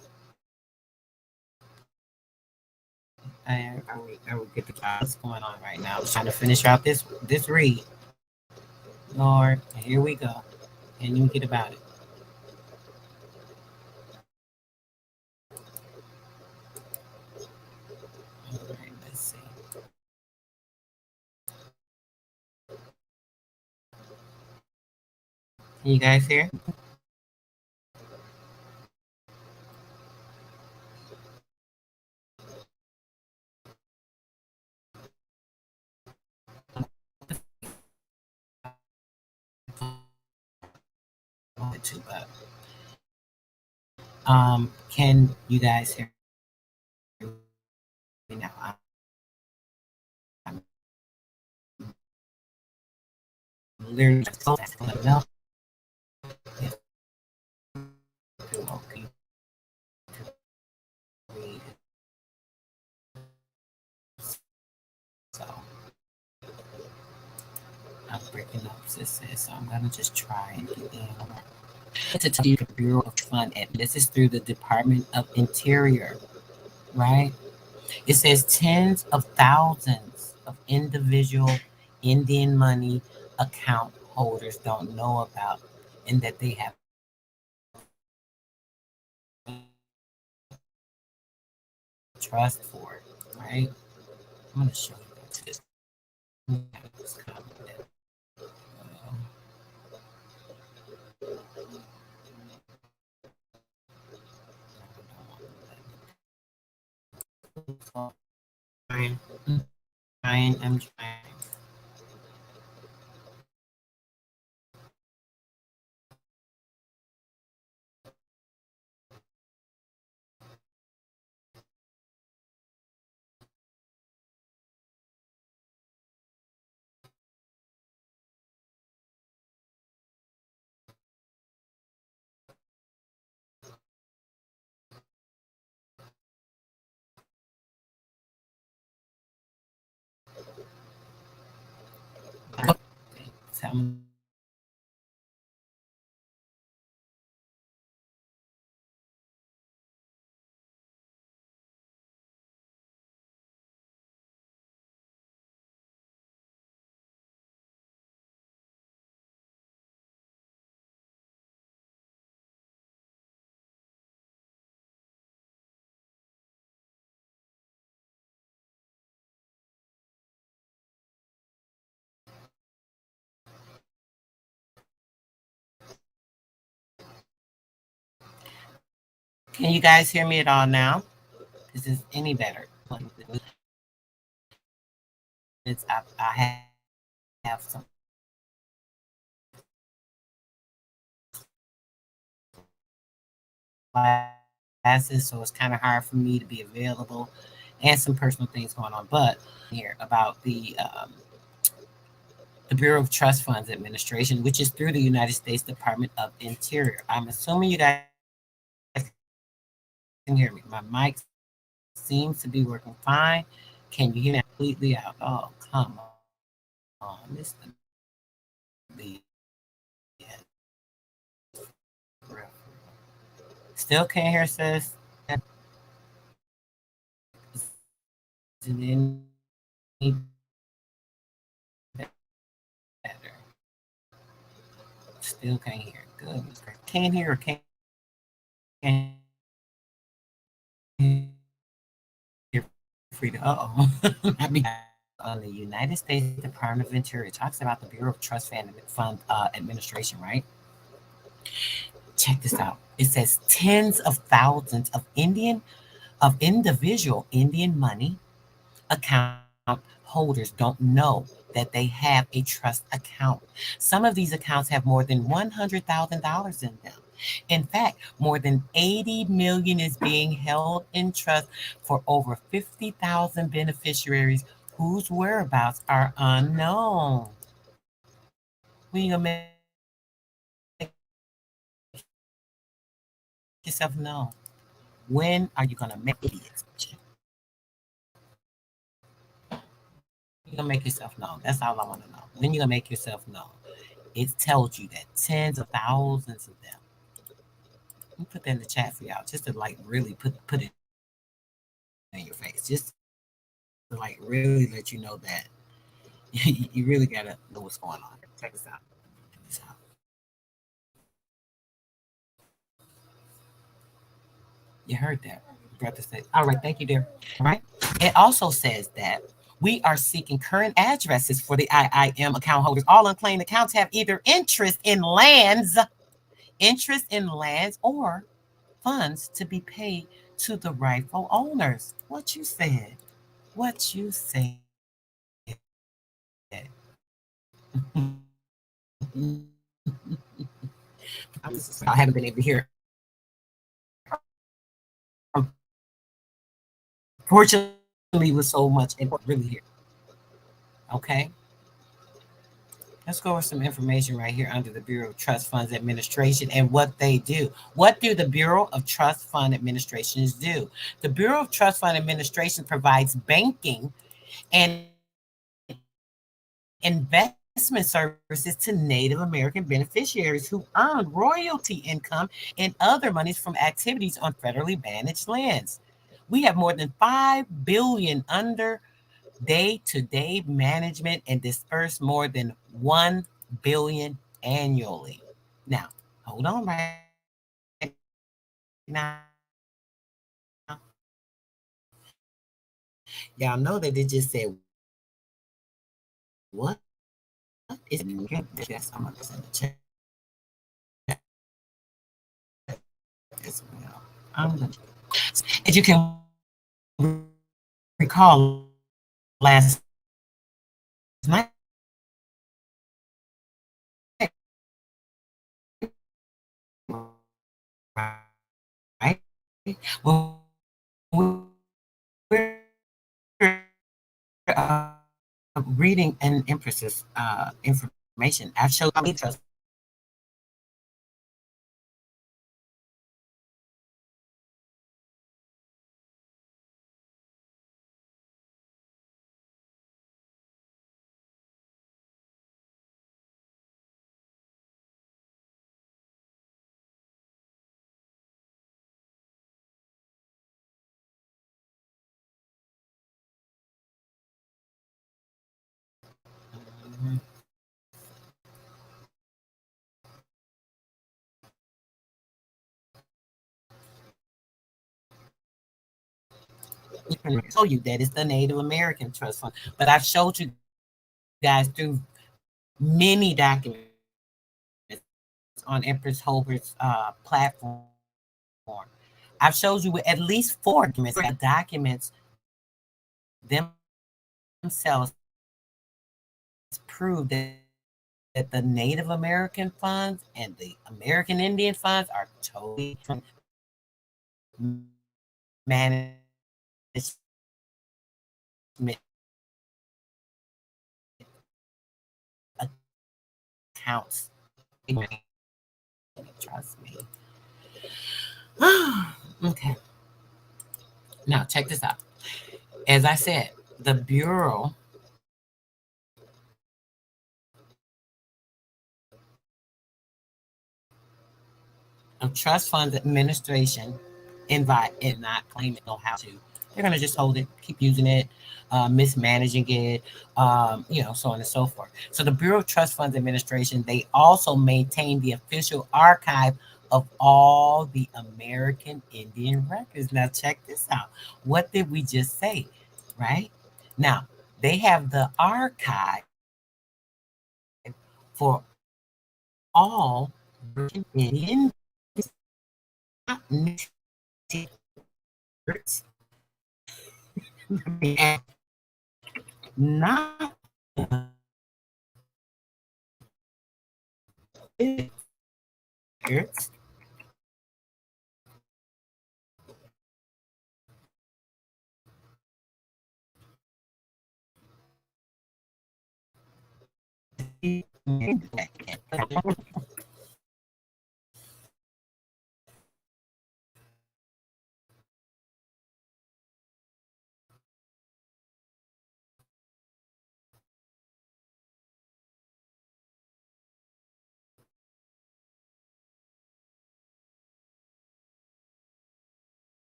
I will get the what's going on right now. I'm trying to finish out this read. Lord, here we go. And you get about it. All right, let's see. Can you guys hear? wanted to, but can you guys hear me now? I'm literally just so fast. No. Okay. So I'm breaking up, sis. So I'm gonna just try and get in. It's a Tennessee Bureau of Fund. This is through the Department of Interior, right? It says tens of thousands of individual Indian money account holders don't know about, and that they have trust for it, right? I'm gonna show you this. I'm trying. I'm trying. So can you guys hear me at all now? Is this any better? I have some classes, so it's kind of hard for me to be available, and some personal things going on. But here about the Bureau of Trust Funds Administration, which is through the United States Department of Interior. I'm assuming you guys can hear me. My mic seems to be working fine. Can you hear me completely out? Oh, come on. This the still can't hear, sis. Is it any better? Still can't hear. Goodness. Can't hear or can't hear. Free to on the United States Department of Interior. It talks about the Bureau of Trust Fund Administration, right? Check this out. It says tens of thousands of individual Indian money account holders don't know that they have a trust account. Some of these accounts have more than $100,000 in them. In fact, more than 80 million is being held in trust for over 50,000 beneficiaries whose whereabouts are unknown. When you gonna make yourself known? When are you gonna make it? You're gonna make yourself known. That's all I want to know. When you gonna make yourself known? It tells you that tens of thousands of them. Let me put that in the chat for y'all, just to like really put it in your face, just to like really let you know that you really gotta know what's going on. Check this out. Check this out. You heard that, brother said. All right, thank you, dear. All right. It also says that we are seeking current addresses for the IIM account holders. All unclaimed accounts have either interest in lands or funds to be paid to the rightful owners. What you said. What you said. I haven't been able to hear. Fortunately, with so much input, really here. Okay. Let's go over some information right here under the Bureau of Trust Funds Administration and what they do. What do the Bureau of Trust Fund Administrations do? The Bureau of Trust Fund Administration provides banking and investment services to Native American beneficiaries who earn royalty income and other monies from activities on federally managed lands. We have more than 5 billion under day-to-day management and disperse more than 1 billion annually. Now, hold on right now. Y'all know that they just said what is it? That's some of this in the chat as well. As you can recall last night, right? Well, we're reading an emphasis information. I've showed trust. Show you that it's the Native American Trust Fund, but I've showed you guys through many documents on Empress Holbert's platform. I've showed you with at least 4 documents themselves prove that the Native American funds and the American Indian funds are totally managed accounts. Trust me. Okay. Now, check this out. As I said, the Bureau of Trust Funds Administration invite and not claim it know how to. They're going to just hold it, keep using it, mismanaging it, so on and so forth. So the Bureau of Trust Funds Administration, they also maintain the official archive of all the American Indian records. Now check this out. What did we just say, right? Now, they have the archive for all Indian not records.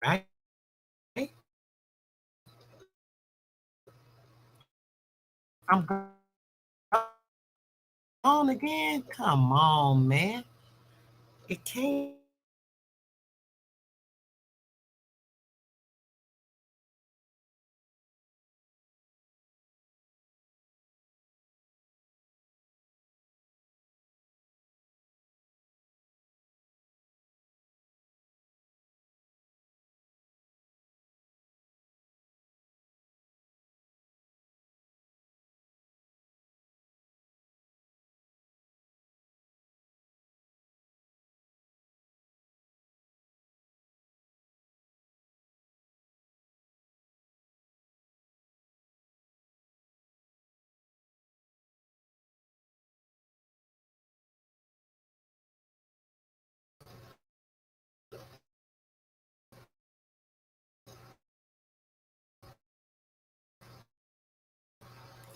Right? I'm on again. Come on, man. It can't.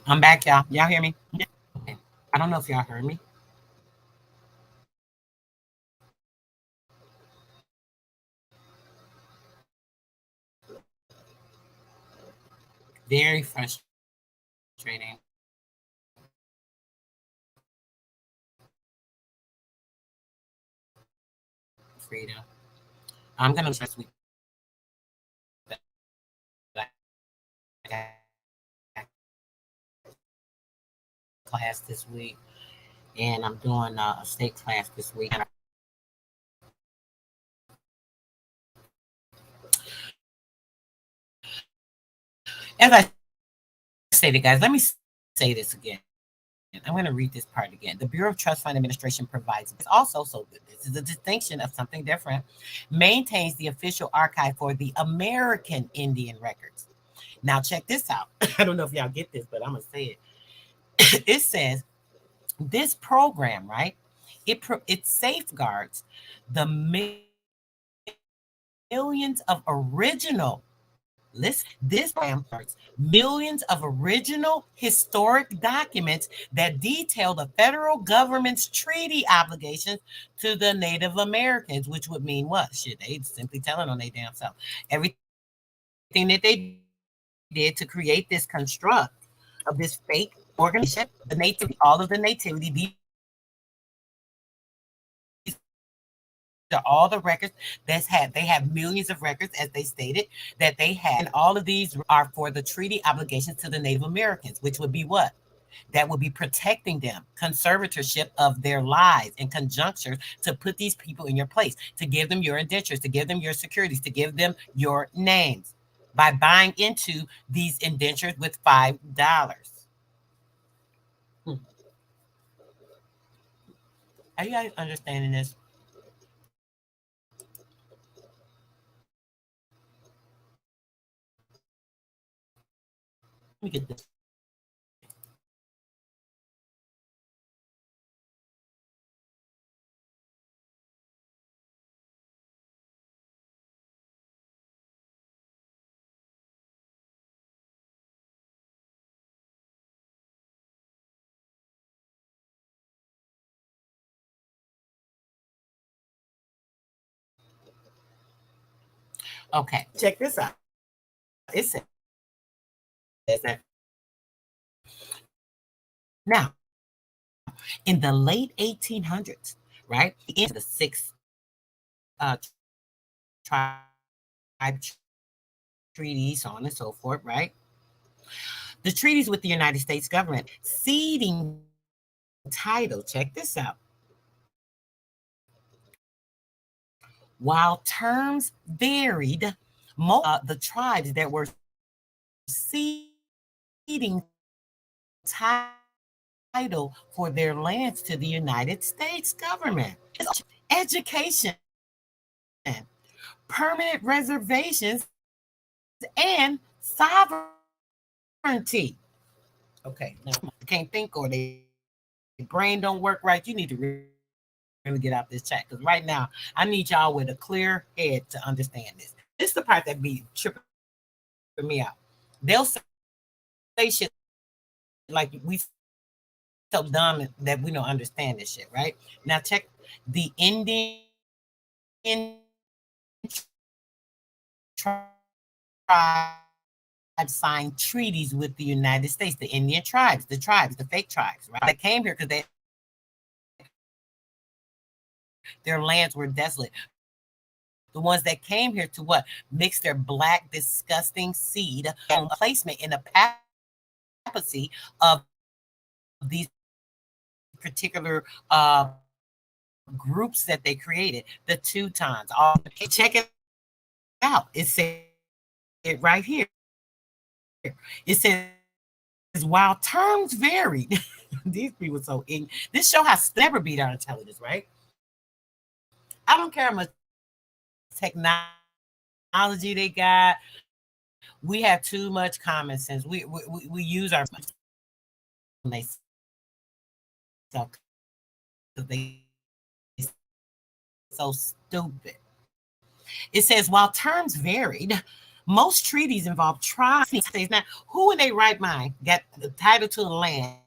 I'm back, y'all. Y'all hear me? Okay. I don't know if y'all heard me. Very frustrating. Freedom. I'm gonna stress week class this week, and I'm doing a state class this week. As I stated, guys, let me say this again. I'm going to read this part again. The Bureau of Trust Fund Administration provides also, so this is a distinction of something different, maintains the official archive for the American Indian records. Now, check this out. I don't know if y'all get this, but I'm going to say it. It says this program, right? It safeguards the millions of original. Listen, this program millions of original historic documents that detail the federal government's treaty obligations to the Native Americans, which would mean what? Shit, they simply telling on their damn self. Everything that they did to create this construct of this fake organization, the native, all of the nativity, all the records they have millions of records, as they stated, that they had, and all of these are for the treaty obligations to the Native Americans, which would be what? That would be protecting them, conservatorship of their lives and conjunctures, to put these people in your place, to give them your indentures, to give them your securities, to give them your names by buying into these indentures with $5. Are you guys understanding this? Let me get this. Okay, check this out. It says that now, in the late 1800s, right, in the sixth tribe treaty, so on and so forth, right? The treaties with the United States government ceding title, check this out. While terms varied, the tribes that were ceding title for their lands to the United States government. Education, permanent reservations, and sovereignty. Okay, now you can't think, or their brain don't work right. You need to really get out this chat, because right now I need y'all with a clear head to understand this. This is the part that be tripping me out. They'll say shit like we so dumb that we don't understand this shit, right? Now check the Indian tribes signed treaties with the United States. The Indian tribes, the fake tribes, right? They came here because their lands were desolate. The ones that came here to what? Mix their black, disgusting seed and placement in the papacy of these particular groups that they created, the Teutons. Check it out. It says it right here. It says, while terms varied, these people so ignorant. This show has never beat our intelligence, right? I don't care how much technology they got. We have too much common sense. We use our so they so stupid. It says, while terms varied, Most treaties involve tribes. Now, who in their right mind got the title to the land?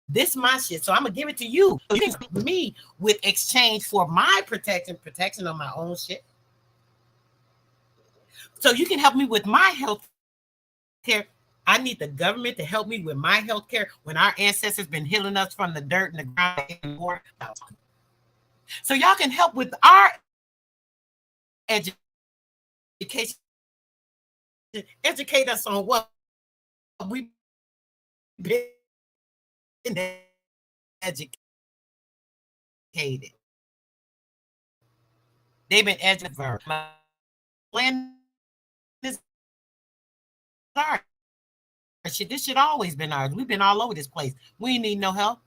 This my shit, so I'm gonna give it to you. You can me with exchange for my protection on my own shit. So you can help me with my health care. I need the government to help me with my health care when our ancestors been healing us from the dirt and the ground and more. So y'all can help with our education. Educate us on what we've been educated. They've been educated. Land is ours. This should always been ours. We've been all over this place. We need no help.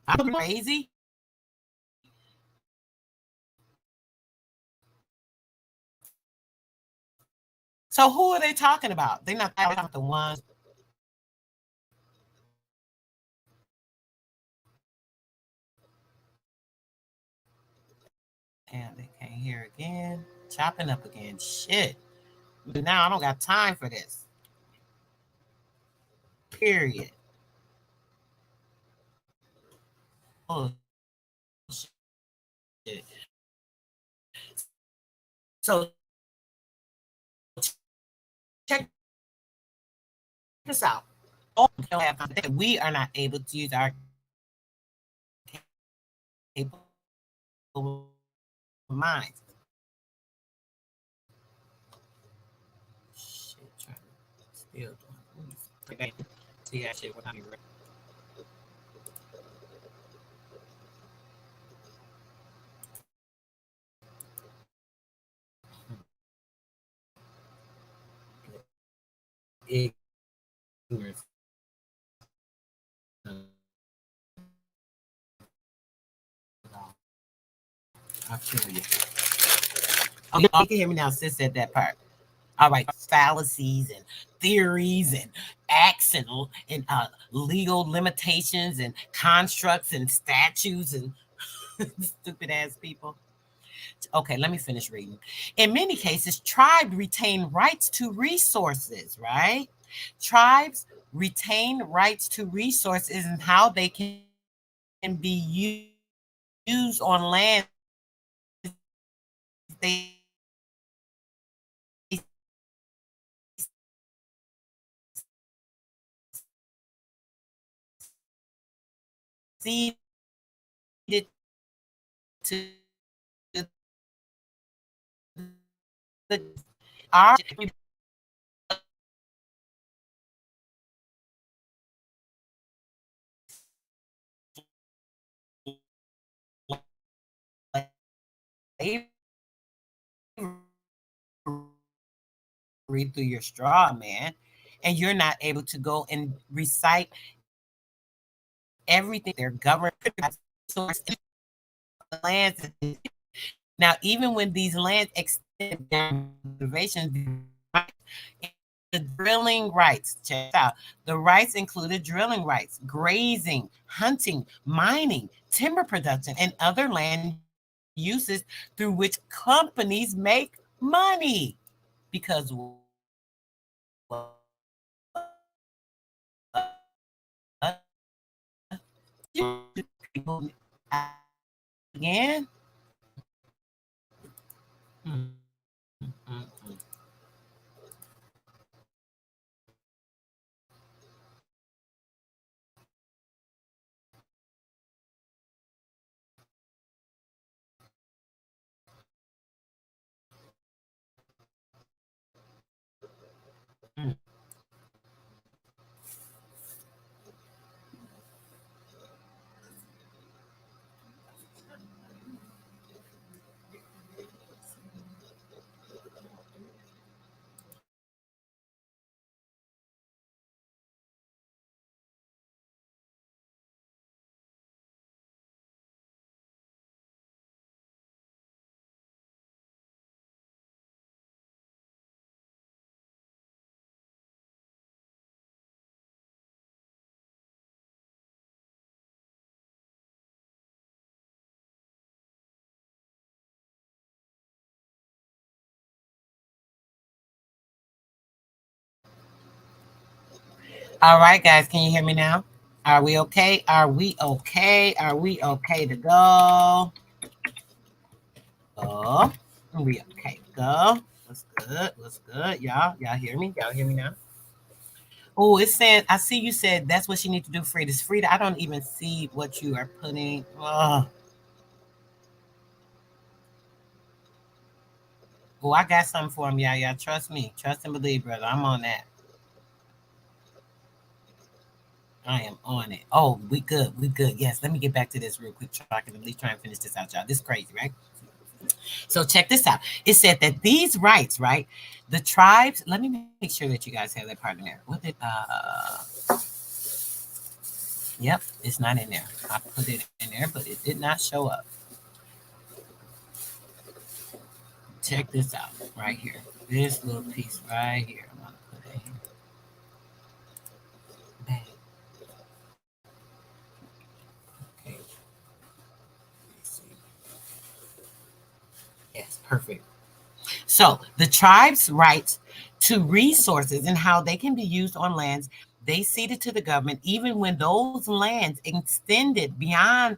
I'm crazy. So who are they talking about? They're not talking about the ones. And they can't hear again. Chopping up again. Shit. But now I don't got time for this. Period. Oh, shit. So check this out. We are not able to use our capable minds. Shit, trying to still doing. See that shit when I'm ready. Ignorance. I'll kill you. Okay, you can hear me now. Sis said that part. All right, fallacies and theories and acts and legal limitations and constructs and statutes and stupid ass people. Okay, let me finish reading. In many cases, tribes retain rights to resources, right? Tribes retain rights to resources and how they can be used on land they ceded to the our read through your straw, man, and you're not able to go and recite everything their government source lands. Now, even when these lands extend their reservations, the drilling rights, check out. The rights included drilling rights, grazing, hunting, mining, timber production, and other land uses through which companies make money. Because people again. All right, guys, can you hear me now? Are we okay? Are we okay? Are we okay to go? Go. Are we okay to go? What's good? What's good? Y'all hear me? Y'all hear me now? Oh, it said, I see you said that's what you need to do, Frida. Frida, I don't even see what you are putting. Oh, I got something for him, y'all. Trust me. Trust and believe, brother. I'm on that. I am on it. Oh, we good. We good. Yes, let me get back to this real quick so I can at least try and finish this out, y'all. This is crazy, right? So check this out. It said that these rights, right? The tribes, let me make sure that you guys have that part in there. What did yep, it's not in there. I put it in there, but it did not show up. Check this out right here. This little piece right here. I'm gonna put it here. Bang. Okay. Yes, perfect. So the tribe's rights to resources and how they can be used on lands they ceded to the government, even when those lands extended beyond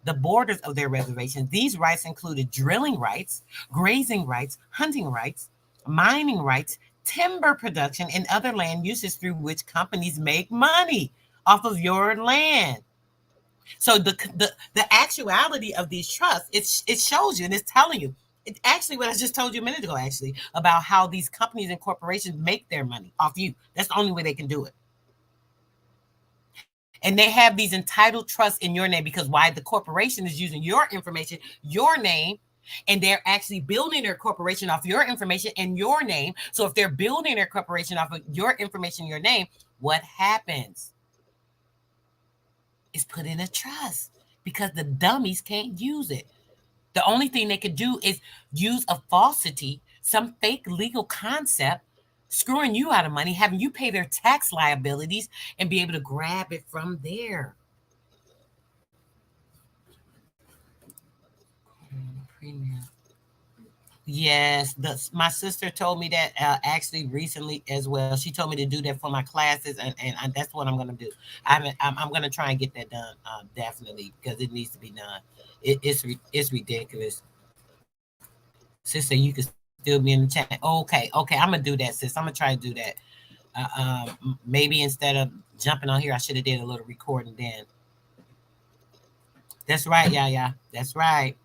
the borders of their reservations. These rights included drilling rights, grazing rights, hunting rights, mining rights, timber production, and other land uses through which companies make money off of your land. So the actuality of these trusts, it shows you and it's telling you. It's actually what I just told you a minute ago, actually, about how these companies and corporations make their money off you. That's the only way they can do it. And they have these entitled trusts in your name because why? The corporation is using your information, your name, and they're actually building their corporation off your information and your name. So if they're building their corporation off of your information, your name, what happens? Is put in a trust because the dummies can't use it. The only thing they could do is use a falsity, some fake legal concept, screwing you out of money, having you pay their tax liabilities and be able to grab it from there. Premium. Yes, my sister told me that actually recently as well. She told me to do that for my classes, and that's what I'm going to do. I'm going to try and get that done, definitely, because it needs to be done. It's ridiculous. Sister, you can still be in the chat. Okay, I'm going to do that, sis. I'm going to try to do that. Maybe instead of jumping on here, I should have did a little recording then. That's right, yeah. That's right.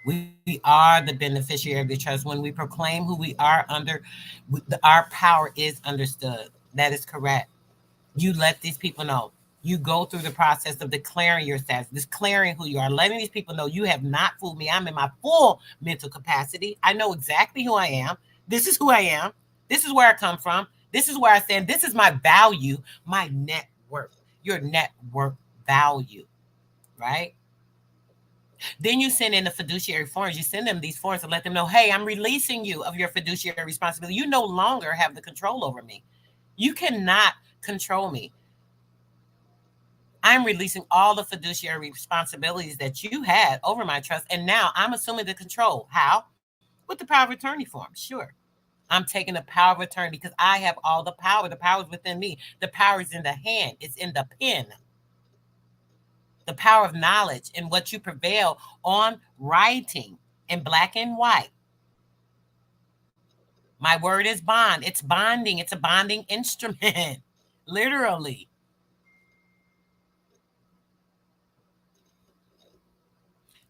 We are the beneficiary of the trust. When we proclaim who we are under, our power is understood. That is correct. You let these people know. You go through the process of declaring your status, declaring who you are, letting these people know you have not fooled me. I'm in my full mental capacity. I know exactly who I am. This is who I am. This is where I come from. This is where I stand. This is my value, my net worth, your net worth value, right? Then you send in the fiduciary forms. You send them these forms to let them know, hey, I'm releasing you of your fiduciary responsibility. You no longer have the control over me. You cannot control me. I'm releasing all the fiduciary responsibilities that you had over my trust. And now I'm assuming the control. How? With the power of attorney form. Sure. I'm taking the power of attorney because I have all the power. The power is within me. The power is in the hand. It's in the pen. The power of knowledge and what you prevail on writing in black and white. My word is bond. It's bonding. It's a bonding instrument, literally.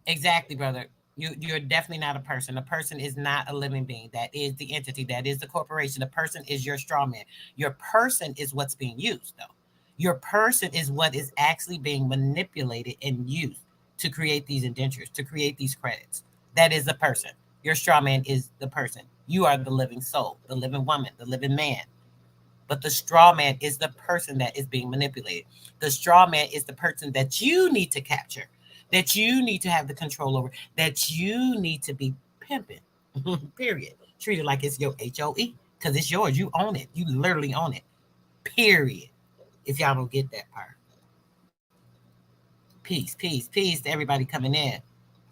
Exactly, brother. You're definitely not a person. A person is not a living being. That is the entity. That is the corporation. The person is your straw man. Your person is what's being used, though. Your person is what is actually being manipulated and used to create these indentures, to create these credits. That is the person. Your straw man is the person. You are the living soul, the living woman, the living man. But the straw man is the person that is being manipulated. The straw man is the person that you need to capture, that you need to have the control over, that you need to be pimping, period. Treat it like it's your HOE because it's yours. You own it. You literally own it, period. If y'all don't get that part. Peace to everybody coming in.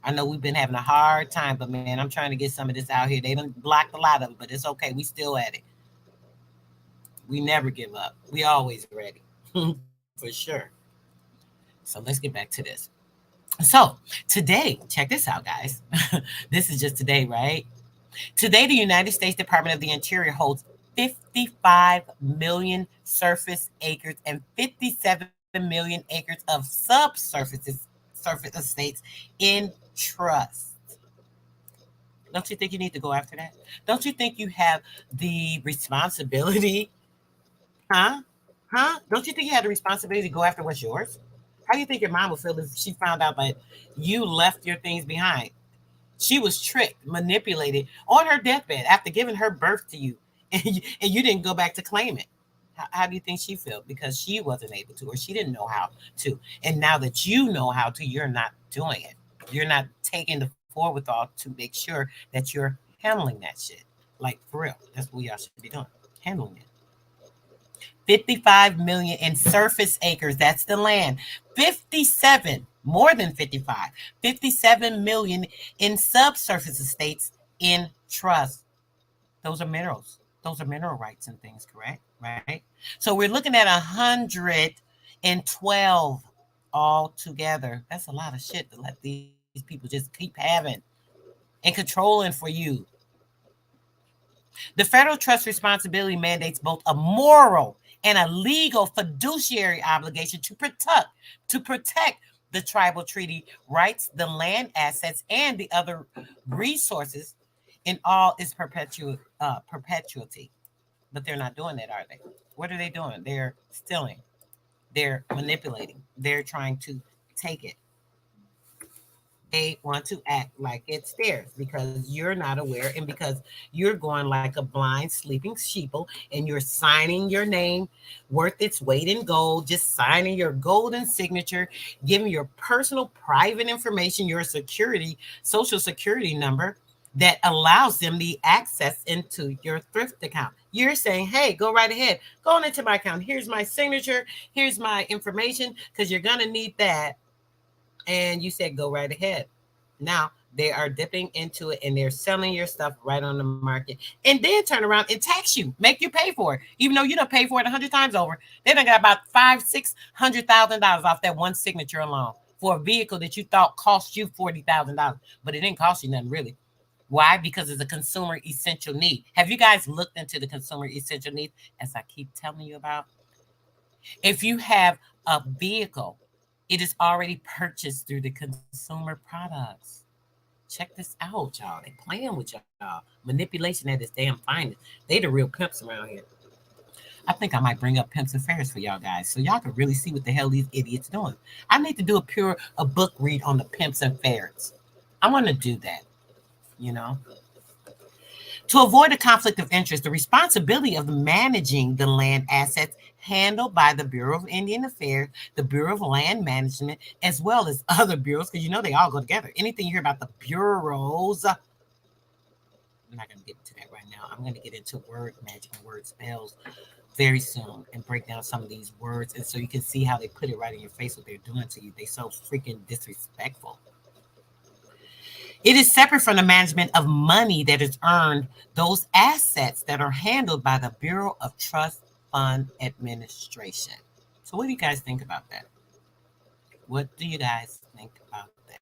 I know we've been having a hard time, but man, I'm trying to get some of this out here. They done blocked a lot of it, but it's okay. We still at it. We never give up. We always ready. For sure. So let's get back to this. So today, check this out, guys. This is just today, right? Today, the United States Department of the Interior holds 55 million surface acres and 57 million acres of surface estates in trust. Don't you think you need to go after that? Don't you think you have the responsibility? Huh? Don't you think you have the responsibility to go after what's yours? How do you think your mom would feel if she found out that you left your things behind? She was tricked, manipulated on her deathbed after giving her birth to you, and you didn't go back to claim it. How do you think she felt? Because she wasn't able to, or she didn't know how to. And now that you know how to, you're not doing it. You're not taking the forward to make sure that you're handling that shit. Like, for real. That's what y'all should be doing. Handling it. 55 million in surface acres. That's the land. 57, more than 55. 57 million in subsurface estates in trust. Those are minerals. Those are mineral rights and things, correct? Right? So we're looking at 112 all together. That's a lot of shit to let these people just keep having and controlling for you. The federal trust responsibility mandates both a moral and a legal fiduciary obligation to protect the tribal treaty rights, the land assets, and the other resources in all its perpetuity. But they're not doing that, are they? What are they doing? They're stealing. They're manipulating. They're trying to take it. They want to act like it's theirs because you're not aware and because you're going like a blind sleeping sheeple and you're signing your name worth its weight in gold, just signing your golden signature, giving your personal private information, your social security number that allows them the access into your thrift account. You're saying, hey, go right ahead. Go on into my account. Here's my signature. Here's my information because you're going to need that. And you said, go right ahead. Now they are dipping into it and they're selling your stuff right on the market and then turn around and tax you, make you pay for it. Even though you don't pay for it 100 times over, they done got about $500,000-$600,000 off that one signature alone for a vehicle that you thought cost you $40,000, but it didn't cost you nothing really. Why? Because it's a consumer essential need. Have you guys looked into the consumer essential needs as I keep telling you about? If you have a vehicle, it is already purchased through the consumer products. Check this out, y'all. They playing with y'all. Manipulation at its damn finest. They the real pimps around here. I think I might bring up Pimps and Fairs for y'all guys so y'all can really see what the hell these idiots doing. I need to do a book read on the Pimps and Fairs. I want to do that, you know. To avoid a conflict of interest, the responsibility of managing the land assets handled by the Bureau of Indian Affairs, the Bureau of Land Management, as well as other bureaus, because you know they all go together. Anything you hear about the bureaus, I'm not going to get into that right now. I'm going to get into word magic and word spells very soon and break down some of these words, and so you can see how they put it right in your face what they're doing to you. They're so freaking disrespectful. It is separate from the management of money that is earned, those assets that are handled by the Bureau of Trust Fund Administration. So what do you guys think about that? What do you guys think about that?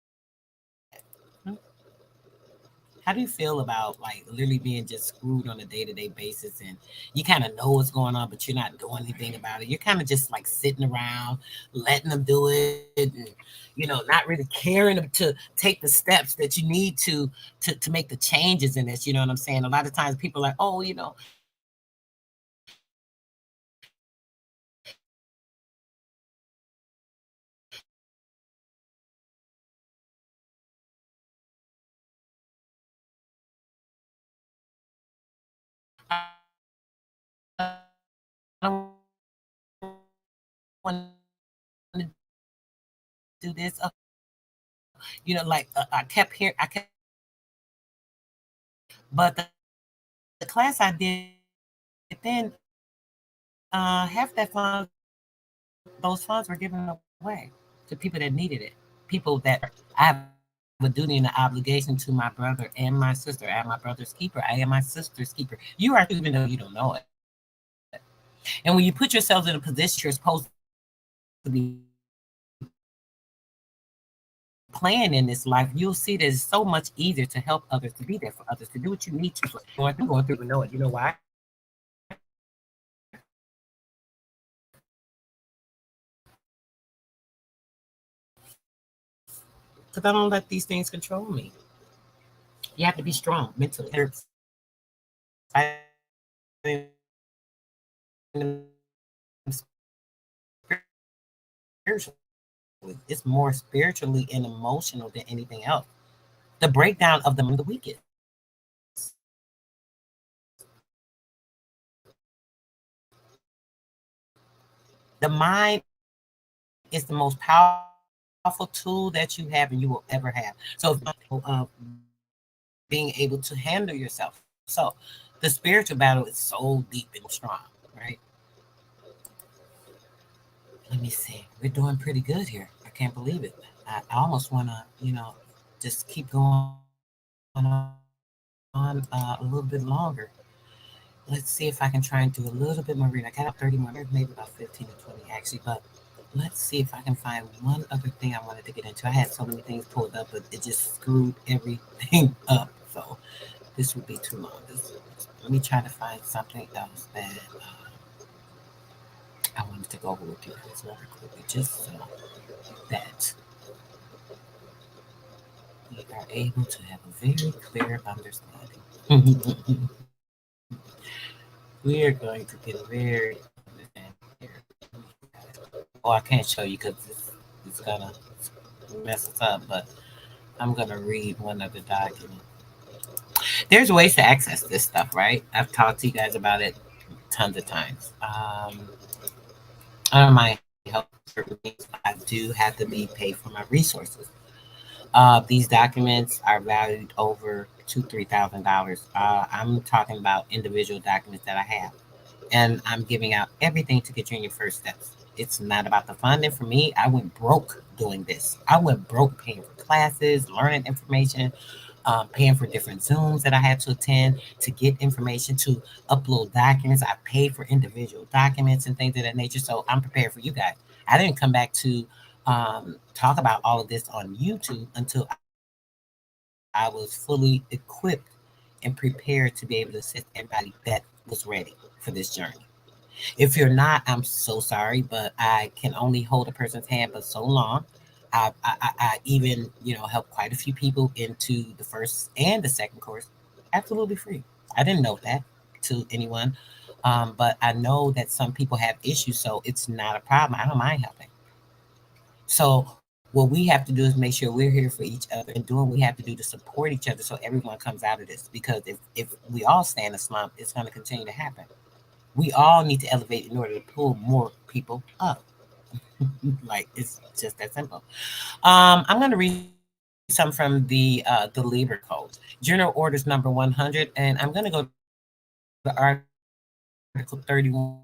How do you feel about like literally being just screwed on a day-to-day basis and you kind of know what's going on, but you're not doing anything about it? You're kind of just like sitting around, letting them do it, and you know, not really caring to take the steps that you need to make the changes in this. You know what I'm saying? A lot of times people are like, oh, you know, I don't want to do this. You know, like I kept hearing, but the class I did then, half that fund, those funds were given away to people that needed it. People that I have a duty and an obligation to my brother and my sister. I am my brother's keeper. I am my sister's keeper. You are, even though you don't know it. And when you put yourselves in a position you're supposed to be playing in this life, you'll see that it's so much easier to help others, to be there for others, to do what you need to. Going through, know it. You know why? Because I don't let these things control me. You have to be strong mentally. Spiritually. It's more spiritually and emotional than anything else. The breakdown of the weakest. The mind is the most powerful tool that you have and you will ever have. So, being able to handle yourself. So, the spiritual battle is so deep and strong, right? Let me see. We're doing pretty good here. I can't believe it. I almost want to, just keep going on a little bit longer. Let's see if I can try and do a little bit more reading. I got up 30 more, maybe about 15 to 20 actually, but let's see if I can find one other thing I wanted to get into. I had so many things pulled up, but it just screwed everything up. So this would be too long. Let me try to find something else that I wanted to go over with you guys very quickly, just so that we are able to have a very clear understanding. We are going to get a very understanding here. Oh, I can't show you because it's gonna mess us up, but I'm gonna read one of the documents. There's ways to access this stuff, right? I've talked to you guys about it tons of times. I don't mind help. I do have to be paid for my resources. These documents are valued over $2,000-3,000. I'm talking about individual documents that I have, and I'm giving out everything to get you in your first steps. It's not about the funding for me. I went broke doing this. I went broke paying for classes, learning information, paying for different Zooms that I had to attend to get information, to upload documents. I paid for individual documents and things of that nature. So I'm prepared for you guys. I didn't come back to talk about all of this on YouTube until I was fully equipped and prepared to be able to assist everybody that was ready for this journey. If you're not, I'm so sorry, but I can only hold a person's hand for so long. I even, helped quite a few people into the first and the second course absolutely free. I didn't know that to anyone, but I know that some people have issues, so it's not a problem. I don't mind helping. So what we have to do is make sure we're here for each other and doing what we have to do to support each other so everyone comes out of this. Because if we all stay in a slump, it's going to continue to happen. We all need to elevate in order to pull more people up. Like, it's just that simple. I'm going to read some from the Libra Code, General Orders number 100, and I'm going to go to Article 31.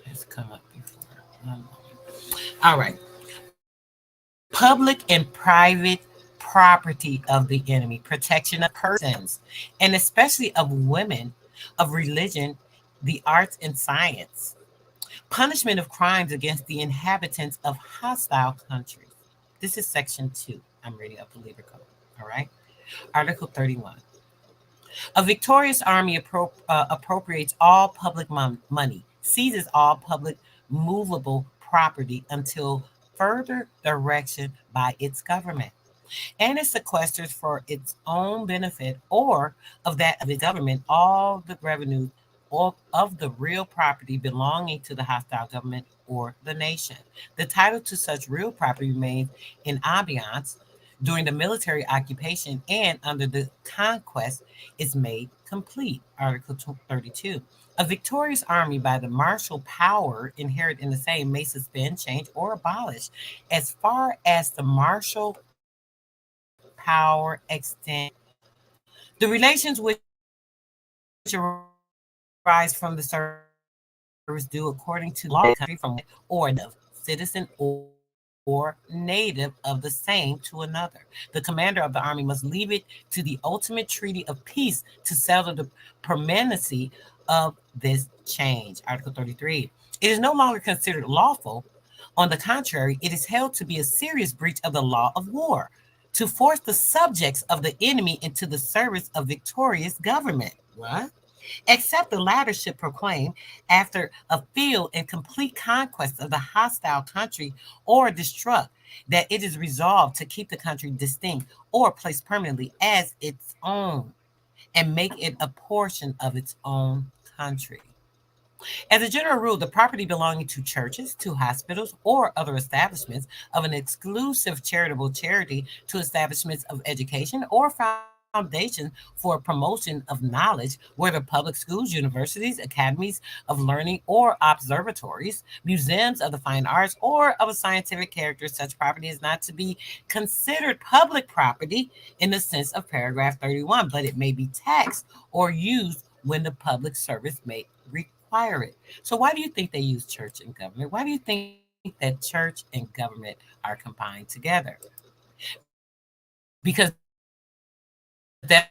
Has come up before. All right. Public and private property of the enemy, protection of persons, and especially of women, of religion, the arts, and science, punishment of crimes against the inhabitants of hostile countries. This is section 2. I'm reading up the Libra Code. All right. Article 31. A victorious army appropriates all public money, seizes all public movable property until further direction by its government, and it sequesters for its own benefit or of that of the government all the revenue of the real property belonging to the hostile government or the nation. The title to such real property remains in abeyance during the military occupation and under the conquest is made complete. Article 32. A victorious army by the martial power inherent in the same may suspend, change, or abolish as far as the martial power extend The relations which arise from the service due according to law country from or the citizen or native of the same to another. The commander of the army must leave it to the ultimate treaty of peace to settle the permanency of this change. Article 33. It is no longer considered lawful. On the contrary, it is held to be a serious breach of the law of war to force the subjects of the enemy into the service of victorious government. What? Except the latter should proclaim, after a field and complete conquest of the hostile country or destruct, that it is resolved to keep the country distinct or placed permanently as its own and make it a portion of its own country. As a general rule, the property belonging to churches, to hospitals, or other establishments of an exclusive charitable charity, to establishments of education or foundation for promotion of knowledge, whether public schools, universities, academies of learning, or observatories, museums of the fine arts, or of a scientific character, such property is not to be considered public property in the sense of paragraph 31, but it may be taxed or used when the public service may require it. So why do you think they use church and government? Why do you think that church and government are combined together? Because that's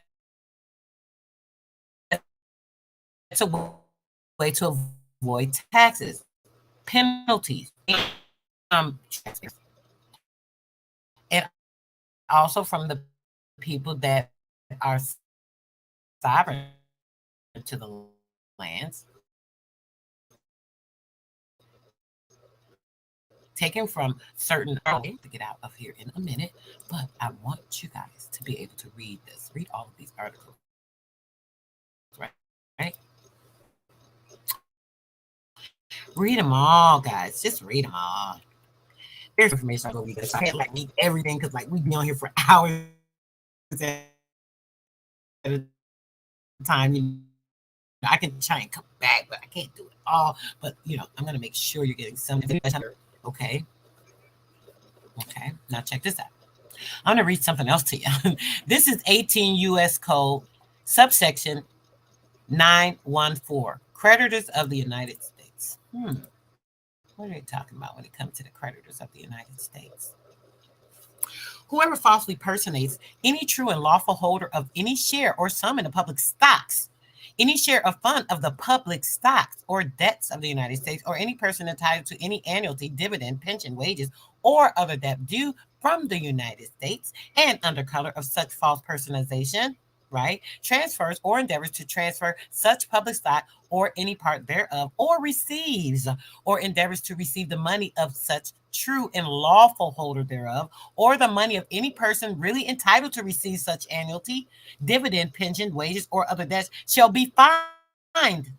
a way to avoid taxes, penalties, and also from the people that are sovereign to the lands, taken from certain. I'll to get out of here in a minute, but I want you guys to be able to read this. Read all of these articles, right? Read them all, guys. Just read them all. There's information I go read this. I can't like read everything because like we be on here for hours at a time. You know, I can try and come back, but I can't do it all. But you know, I'm gonna make sure you're getting some information. Okay. Okay. Now check this out. I'm gonna read something else to you. This is 18 U.S. Code, subsection 914. Creditors of the United States. What are they talking about when it comes to the creditors of the United States? Whoever falsely personates any true and lawful holder of any share or sum in the public stocks, any share of fund of the public stocks or debts of the United States, or any person entitled to any annuity, dividend, pension, wages, or other debt due from the United States, and under color of such false personation, right, transfers or endeavors to transfer such public stock or any part thereof, or receives or endeavors to receive the money of such true and lawful holder thereof, or the money of any person really entitled to receive such annuity, dividend, pension, wages, or other debts, shall be fined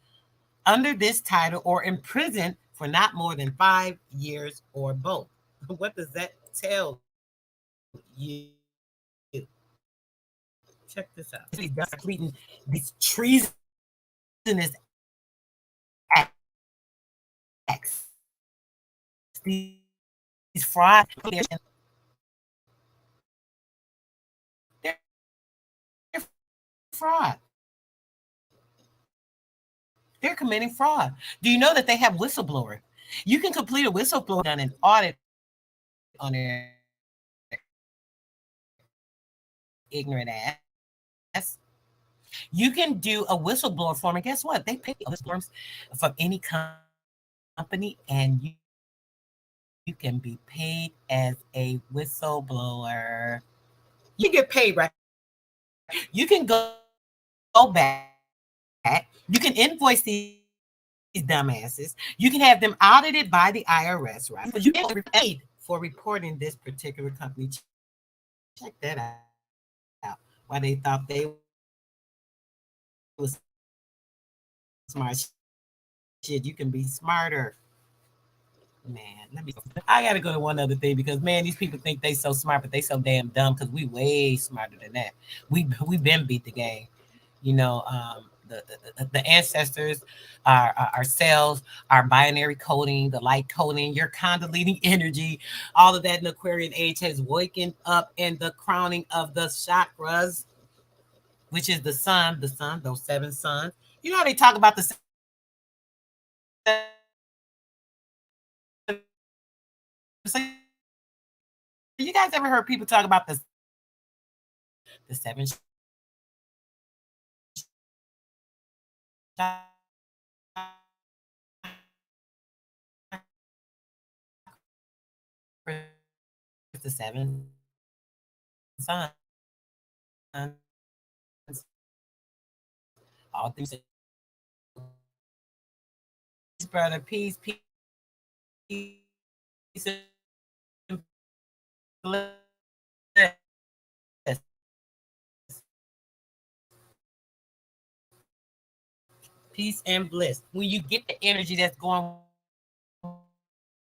under this title or imprisoned for not more than 5 years or both. What does that tell you? Check this out. He's completing these treasonous acts, these fraud. They're fraud. They're committing fraud. Do you know that they have whistleblower? You can complete a whistleblower on an audit on their ignorant ass. You can do a whistleblower form, and guess what? They pay whistleblowers from any company, and you can be paid as a whistleblower. You get paid, right? You can go back. You can invoice these dumbasses. You can have them audited by the IRS, right? But you get paid for reporting this particular company. Check that out. Why they thought they was smart shit. You can be smarter. Man, I gotta go to one other thing because man, these people think they so smart, but they so damn dumb because we way smarter than that. We've been beat the game. You know, the ancestors, our cells, our binary coding, the light coding, your Kundalini energy, all of that in the Aquarian age has waken up in the crowning of the chakras. which is the sun, those 7 suns. You know how they talk about the 7, you guys ever heard people talk about the 7 the 7 suns? All things, brother, peace, peace, and bliss. Peace and bliss. When you get the energy that's going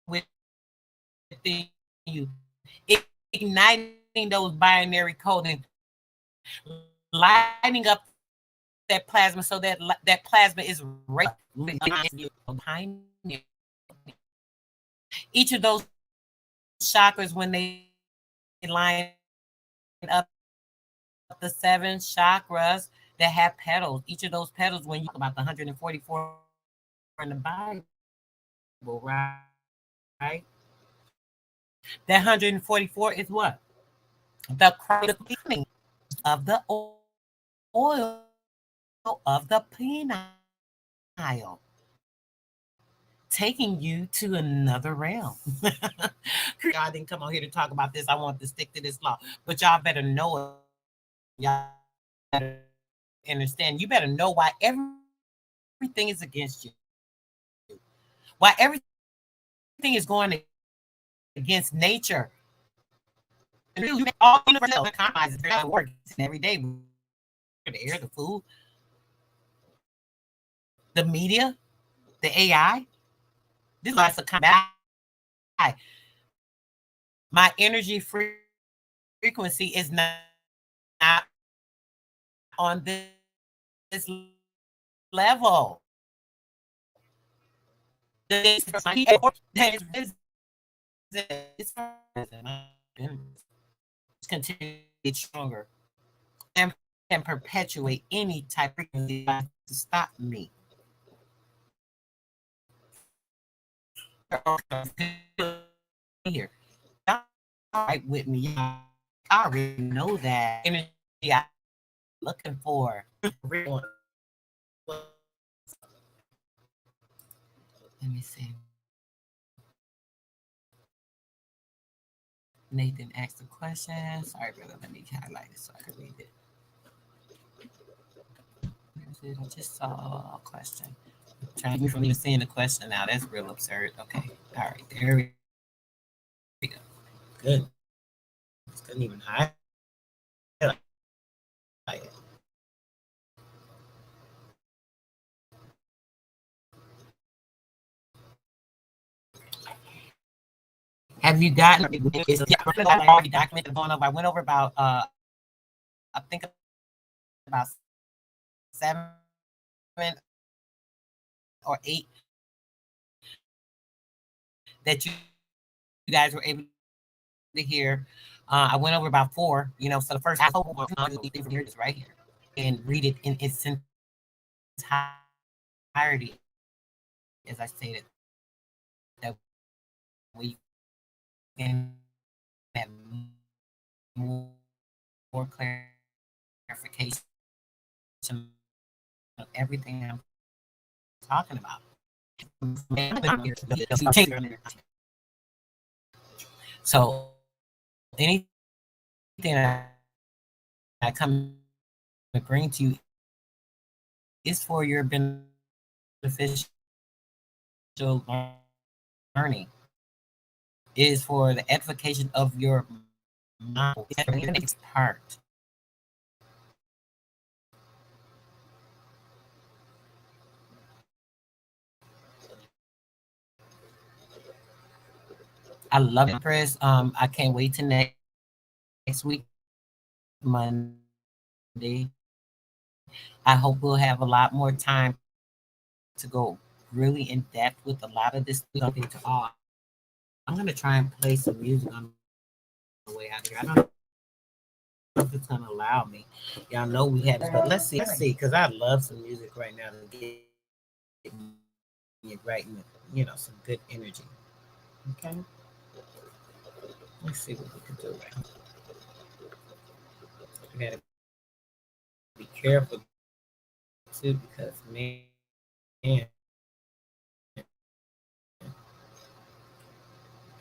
within you, igniting those binary coding, lighting up that plasma so that that plasma is right behind you. Each of those chakras, when they line up, the 7 chakras that have petals, each of those petals, when you talk about the 144 in the Bible, right? That 144 is what? The beginning of the oil of the penile, taking you to another realm. Y'all didn't come on here to talk about this. I want to stick to this law, but y'all better know it. Y'all better understand. You better know why everything is against you. Why everything is going against nature. And all universal compromises work every day. The air, the food, the media, the AI. This is a combat. My energy frequency is not on this level. It's continue to get stronger and perpetuate any type of frequency to stop me. Here, right with me. I already know that energy I'm looking for. Let me see. Nathan asked a question. Sorry, brother. Let me highlight it so I can read it. I just saw a question. Trying to keep me from even seeing the question now. That's real absurd. Okay. All right. There we go. Good. Couldn't even hide it. Have you gotten already documented going over? I went over about I think about 7 or 8 that you guys were able to hear. I went over about 4, so the first half of this right here and read it in its entirety, as I stated, that we can have more clarification of everything I'm talking about. So anything I come to bring to you is for your beneficial learning. It is for the edification of your mind. It's part. I love it, Chris. I can't wait to next week, Monday. I hope we'll have a lot more time to go really in depth with a lot of this. I'm gonna try and play some music on the way out here. I don't if it's gonna allow me. Y'all know we had, but let's see, because I love some music right now to get me right in, some good energy. Okay, let's see what we can do right here. I gotta be careful too, because man, I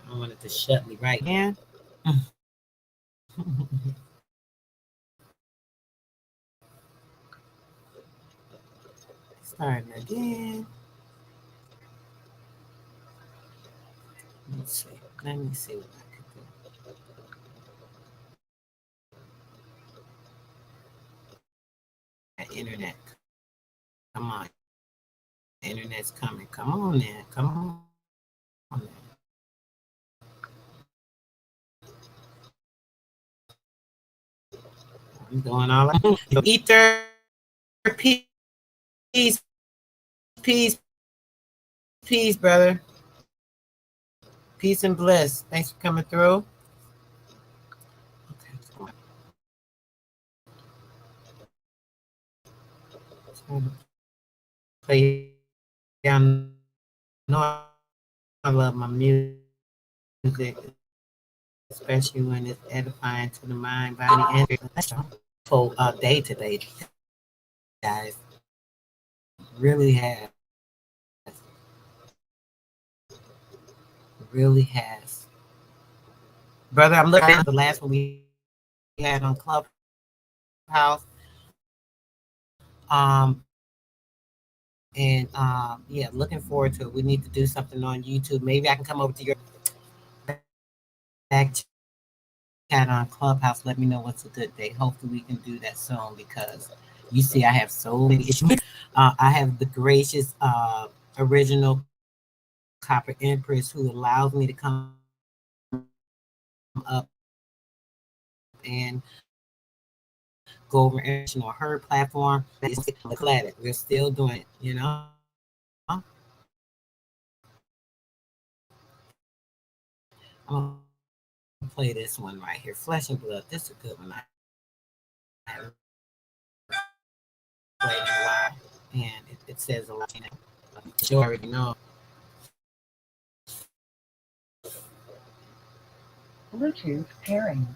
don't want it to shut me right again. Starting again. Let's see. Let me see what I can do. That internet. Come on. The internet's coming. Come on then. Come on then. I'm doing all I can. Ether, peace, peace, peace, brother. Peace and bliss. Thanks for coming through. Okay. Play down. No, I love my music, especially when it's edifying to the mind, body, and spirit. For day today, guys, really has. Brother, I'm looking at the last one we had on Clubhouse. Yeah, looking forward to it. We need to do something on YouTube. Maybe I can come over to your back chat on Clubhouse. Let me know what's a good day. Hopefully we can do that soon, because you see I have so many issues. I have the gracious original Copper Empress who allows me to come up and go over on her platform. I'm glad that we're still doing it. I'm gonna play this one right here, Flesh and Blood. This is a good one. I haven't played in a while, and it says a lot. You already know. Bluetooth pairing.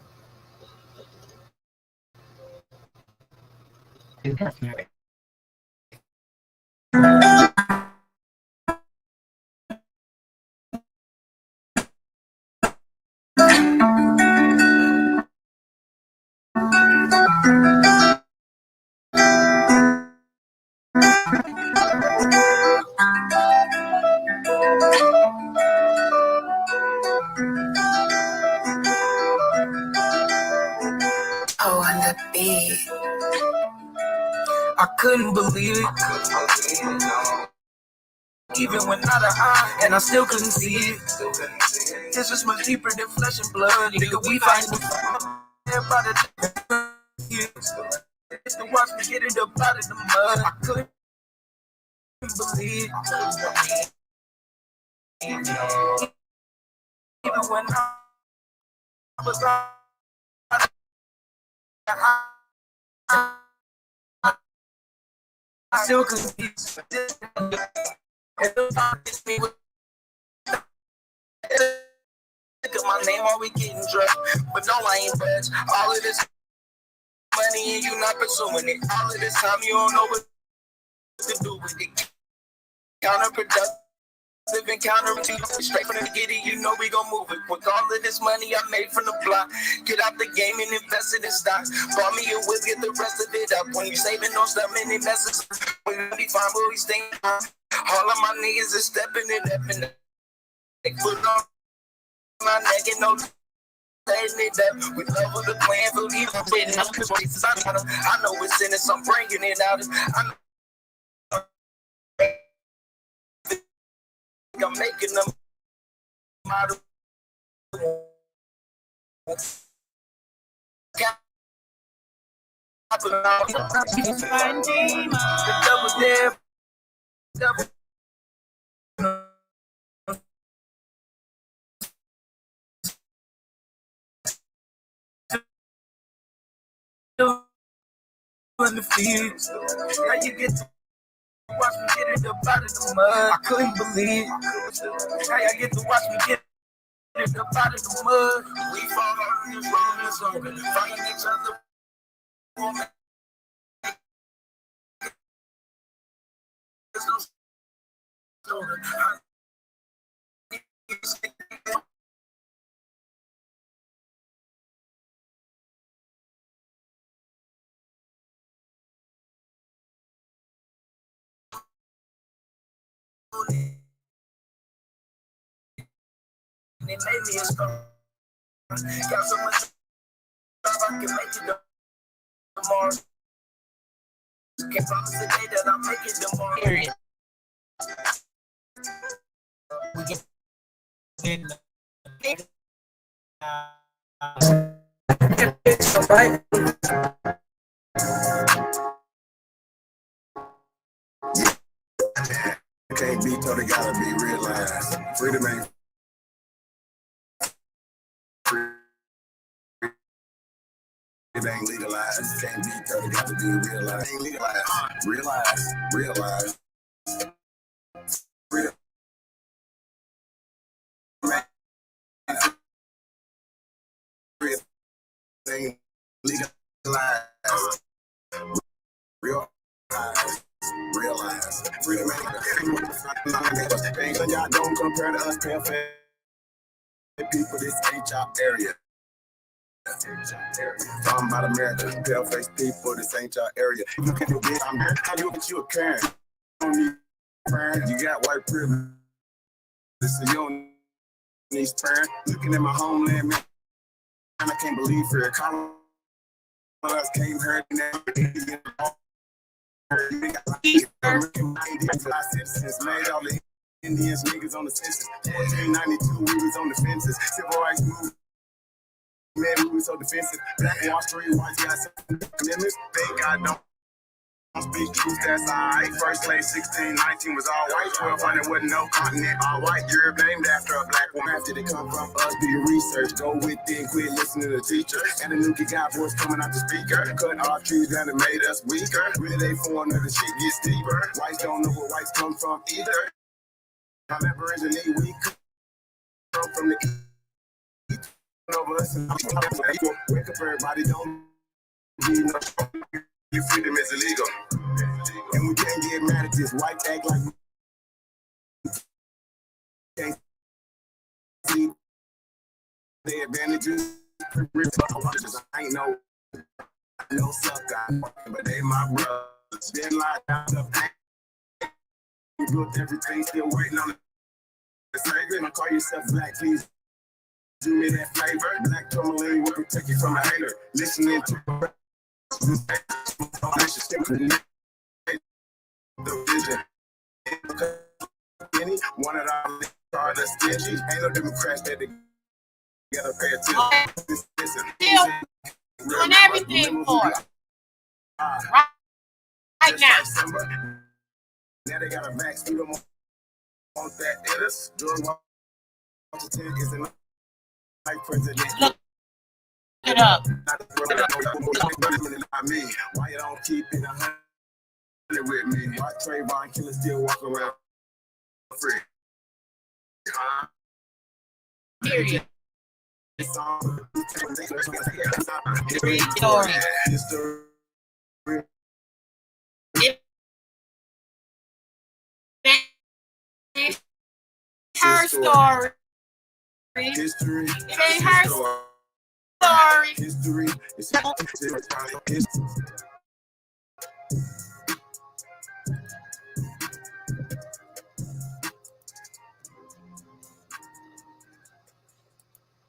Oh, on the beat. I couldn't believe it. Even when not an eye, and I still couldn't see it. This is much deeper than flesh and blood. Nigga, we fighting everybody. It's to watch me get it up out of the mud. I couldn't believe it. Even when I was on, I still couldn't see it. Look at my name while we getting drunk, but no, I ain't budge. All of this money and you not pursuing it. All of this time you don't know what to do with it. Counterproductive and counterintuitive. Straight from the giddy, you know we gon' move it. With all of this money I made from the block, get out the game and invest it in stocks. Bought me a whip, get the rest of it up. When you saving on stuff, many messes. We gonna be fine, but we staying high. All of my niggas is stepping it up and they put on my neck and no it up. We love with the plan for these forbidden. I know it's in it, so I'm bringing it out. I'm making them model. run the fields. How you get to watch me get it up out of the mud? I couldn't believe. How you get to watch me get it up out of the mud? We fought on this road and slogan, fighting each other. There's no slogan. And it made me a star. Got so much I can make it tomorrow. Can't promise today that I'll make it tomorrow. Period. We get right. Can't be told, it gotta be realized. Freedom ain't free. It ain't legalized. Can't be told, it gotta be realized. Ain't legalized. Realize. Freedom. Ain't legalized. Realize. Freedom ain't y'all don't compare to us, pale face people. This ain't y'all area. Talking about America, pale face people. This ain't y'all area. You look at your bitch, I'm here. How you look at you a Karen? You don't need friend. You got white privilege, so you don't need friend. Looking at my homeland, man, I can't believe it. Colorado came here now. Citizens made all the Indians niggas on the census. 1492, we was on the fences. Civil rights movement, man, we was so defensive. Black Wall Street, white guys, amendments. Thank God don't speak truth, that's alright. First slave 1619 was all white. 1200 wasn't no continent, all white. Europe named after a black woman. After they come from us, do your research. Go within, quit listening to the teacher. And the new kid got voice coming out the speaker. Cut our trees down and made us weaker. Really they foreign, the shit gets deeper. Whites don't know where whites come from either. However, originally we come from the east over us and wake up, everybody don't need no your freedom is illegal. And we can't get mad at this white act like we can't see the advantages. I ain't no sucker, but they my brothers. Been locked down the pain. We built everything, still waiting on the slavery. Don't call yourself black, please. Give me that flavor. Black tourmaline will protect you from a hater. Listening to the vision. One of our are the stingy. Ain't no Democrats that they gotta pay attention. Still doing everything for it. Right now. Now they got a max freedom on that editors. George Washington is an like president. Look it up. Why you don't keep it 100 with me? Why Trayvon killer still walk around free? Period. Her story. History. It ain't her story. History.